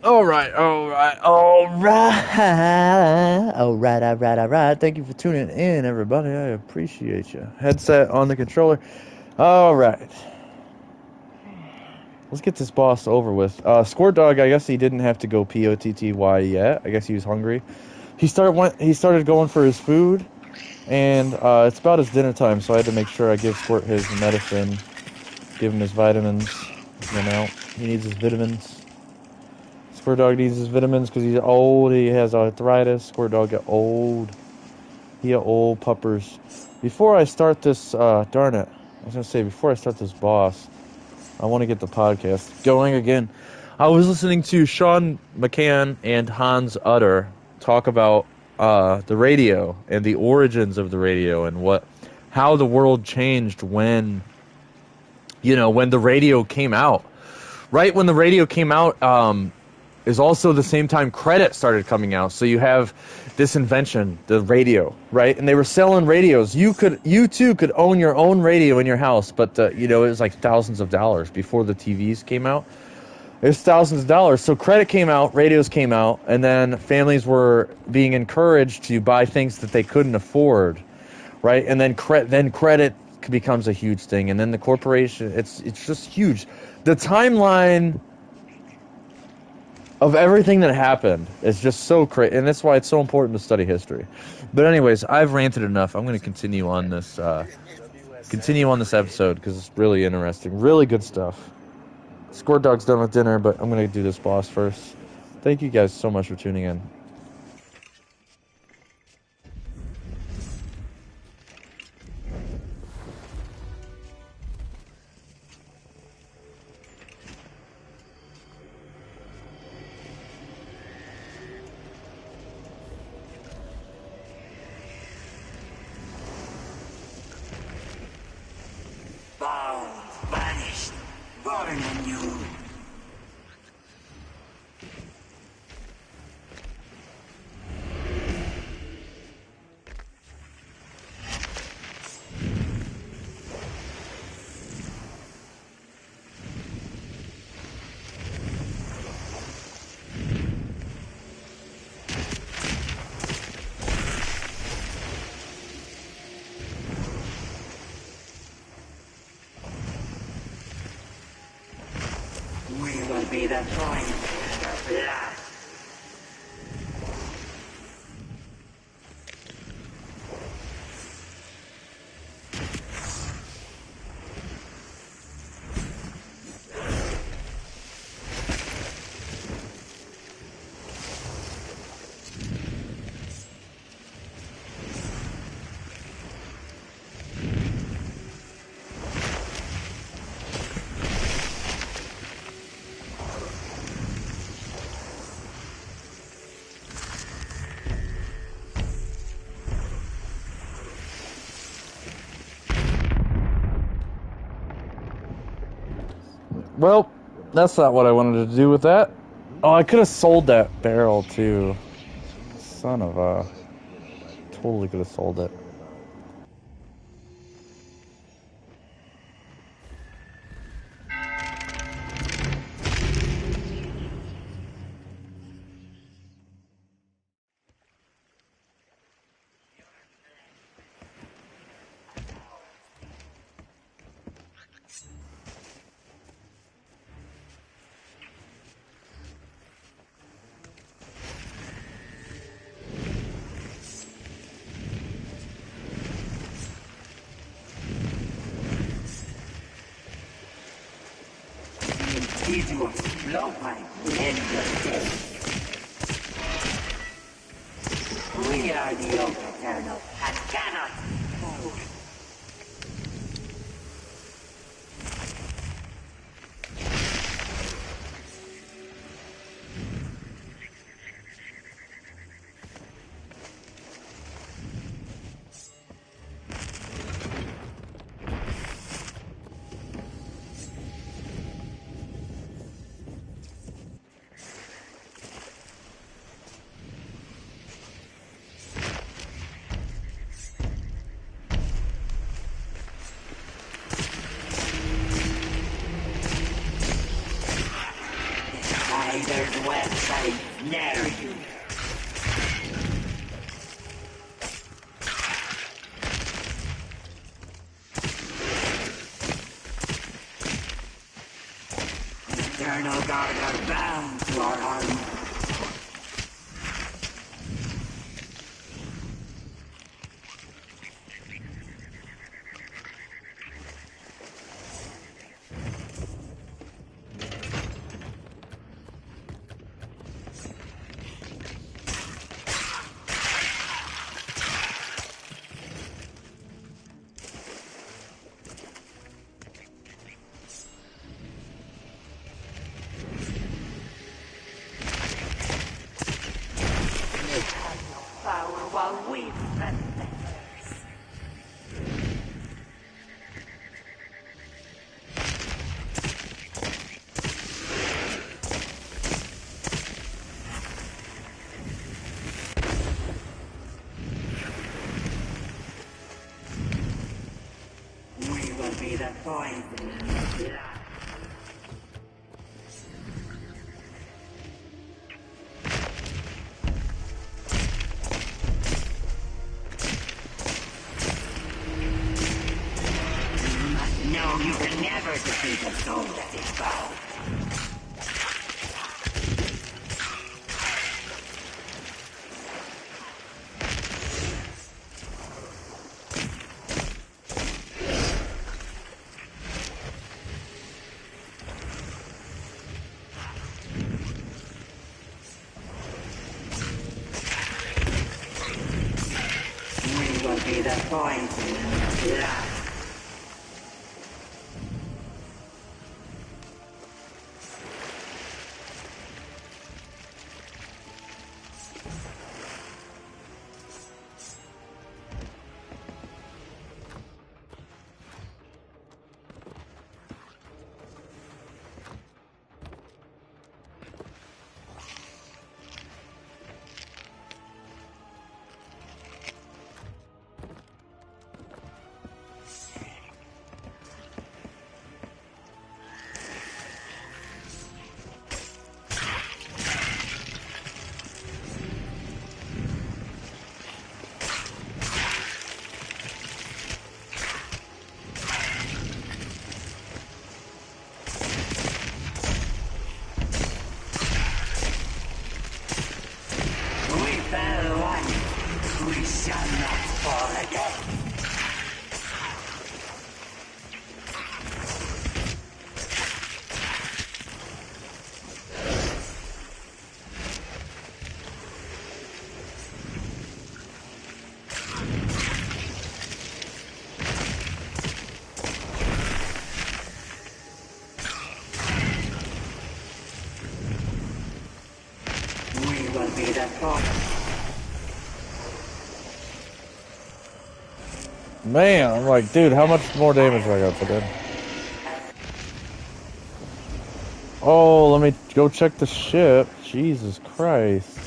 All right. Thank you for tuning in, everybody. I appreciate you. Headset on the controller. All right. Let's get this boss over with. Squirt Dog, I guess he didn't have to go POTTY yet. I guess he was hungry. He started going for his food, and it's about his dinner time, so I had to make sure I give Squirt his medicine, give him his vitamins. He needs his vitamins. Squirt Dog needs his vitamins because he's old. He has arthritis. Squirt Dog get old. He a old puppers. Before I start this, darn it, I was gonna say before I start this boss, I want to get the podcast going again. I was listening to Sean McCann and Hans Utter talk about the radio and the origins of the radio and how the world changed when the radio came out. Right when the radio came out, is also the same time credit started coming out. So you have this invention, the radio, right? And they were selling radios. You too could own your own radio in your house, but it was like thousands of dollars before the TVs came out. It was thousands of dollars. So credit came out, radios came out, and then families were being encouraged to buy things that they couldn't afford, right? And then credit becomes a huge thing, and then the corporation. It's just huge. The timeline of everything that happened is just so crazy, and that's why it's so important to study history. But anyways, I've ranted enough. I'm going to continue on this episode because it's really interesting, really good stuff. Squirt Dog's done with dinner, but I'm going to do this boss first. Thank you guys so much for tuning in. Vanished, born anew. We will be the triumph of blood. Well, that's not what I wanted to do with that. Oh, I could have sold that barrel too. Son of a... Totally could have sold it. Individuals blow by endless day. We are the eternal and cannot move. dare you? Eternal guard are bound to our army. Power while we defend theirs. We will be the poison in the blood. You must know you can never defeat a soul that is bound. We will be the poison in the blood. We fell once, we shall not fall again. We will be the poison. Man, I'm like, dude, how much more damage do I gotta put in? Oh, let me go check the ship. Jesus Christ.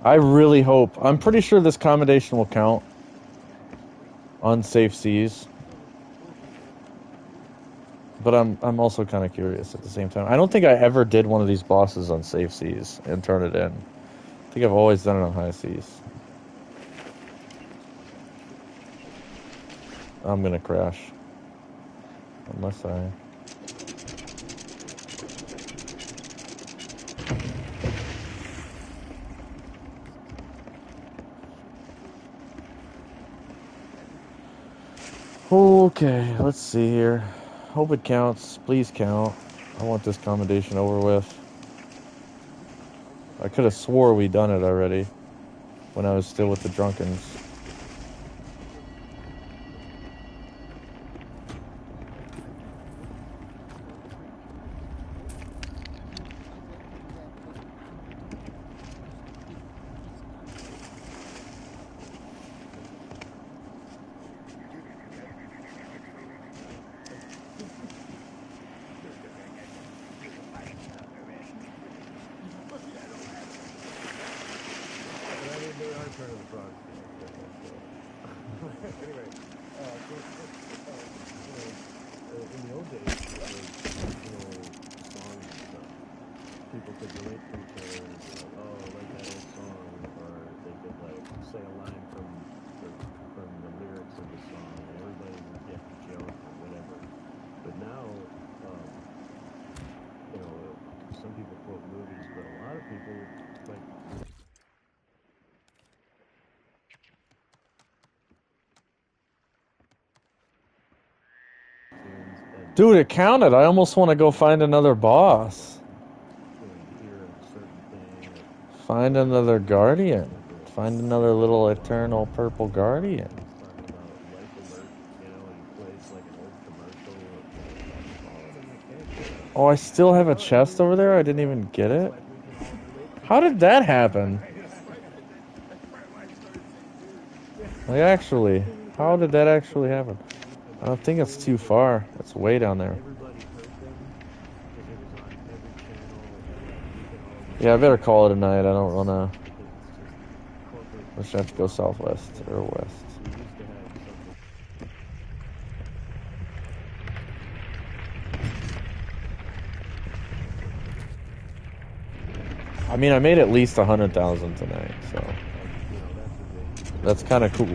I really hope. I'm pretty sure this commendation will count on safe seas. But I'm also kind of curious at the same time. I don't think I ever did one of these bosses on safe seas and turn it in. I think I've always done it on high seas. I'm gonna crash. Unless I... Okay, let's see here. Hope it counts. Please count. I want this commendation over with. I could have swore we done it already when I was still with the Drunkens. Return of the Frog. Anyway, in the old days, it was original songs and stuff. People could relate to each other and be like, "Oh, I like that old song," or they could like say a line from the lyrics of the song, and everybody would get the joke or whatever. But now, some people quote movies, but a lot of people like. Dude, it counted. I almost want to go find another boss. Find another guardian. Find another little eternal purple guardian. Oh, I still have a chest over there? I didn't even get it? How did that happen? Like, actually, how did that actually happen? I don't think it's too far. It's way down there. Yeah, I better call it a night. I don't want to... I should have to go southwest or west. I mean, I made at least 100,000 tonight, so that's kind of cool.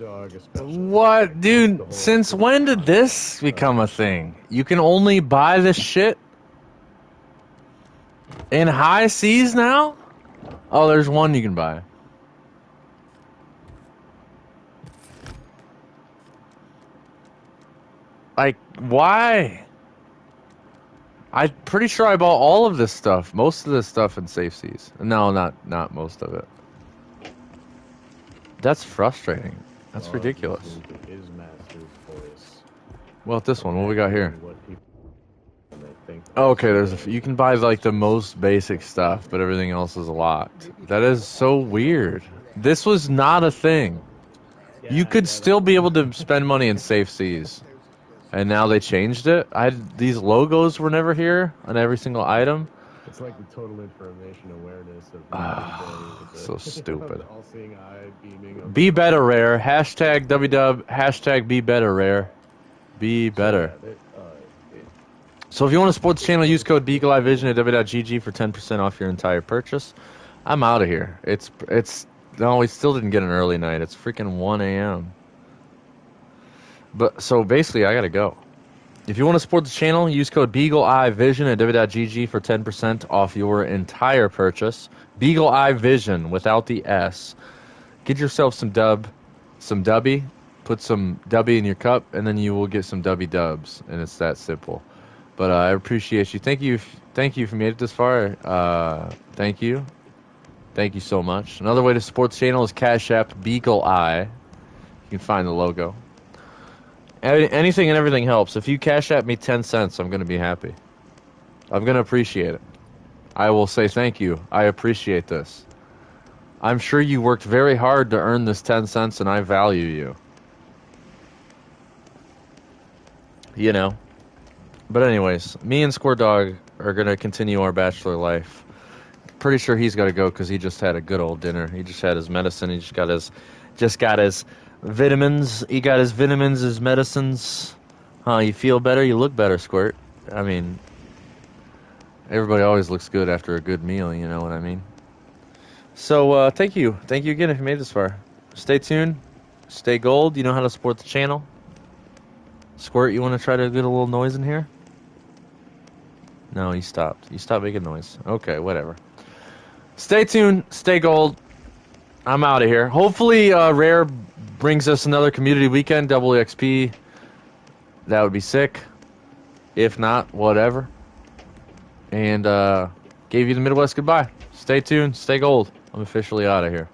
dog, especially. What, The dude? whole Since food when did this concept, become a thing? You can only buy this shit in high seas now? Oh, there's one you can buy. Like, why? I'm pretty sure I bought all of this stuff, most of this stuff in Safe Seas. No, not most of it. That's frustrating. That's dog ridiculous. listening to his master's voice. Well, this one, what we got here? Imagining what people and they think Oh, are okay, there's strange. you can buy like the most basic stuff, but everything else is locked. That is so weird. This was not a thing. You could still be able to spend money in Safe Seas, and now they changed it. These logos were never here on every single item. It's like the total information awareness of So stupid. all-seeing eye beaming. Be better, rare. Hashtag WW. Hashtag be better, rare. Be better. So if you want to support the channel, use code BeagleEyeVision at w.gg for 10% off your entire purchase. I'm out of here. No, we still didn't get an early night. It's freaking 1 a.m. But so basically, I gotta go. If you want to support the channel, use code BeagleEyeVision at w.gg for 10% off your entire purchase. BeagleEyeVision without the S. Get yourself some dubby. Put some dubby in your cup, and then you will get some dubby dubs, and it's that simple. But I appreciate you. Thank you if you made it this far. Thank you so much. Another way to support the channel is Cash App Beagle Eye. You can find the logo. Anything and everything helps. If you Cash App me 10 cents, I'm going to be happy. I'm going to appreciate it. I will say thank you. I appreciate this. I'm sure you worked very hard to earn this 10 cents, and I value you. You know. But anyways, me and Squirt Dog are going to continue our bachelor life. Pretty sure he's got to go because he just had a good old dinner. He just had his medicine. He just got his vitamins. He got his vitamins, his medicines. Huh, you feel better? You look better, Squirt. I mean, everybody always looks good after a good meal, you know what I mean? So, thank you. Thank you again if you made this far. Stay tuned. Stay gold. You know how to support the channel. Squirt, you want to try to get a little noise in here? No, you stopped. You stopped making noise. Okay, whatever. Stay tuned. Stay gold. I'm out of here. Hopefully, Rare brings us another community weekend, double XP. That would be sick. If not, whatever. And gave you the Midwest goodbye. Stay tuned. Stay gold. I'm officially out of here.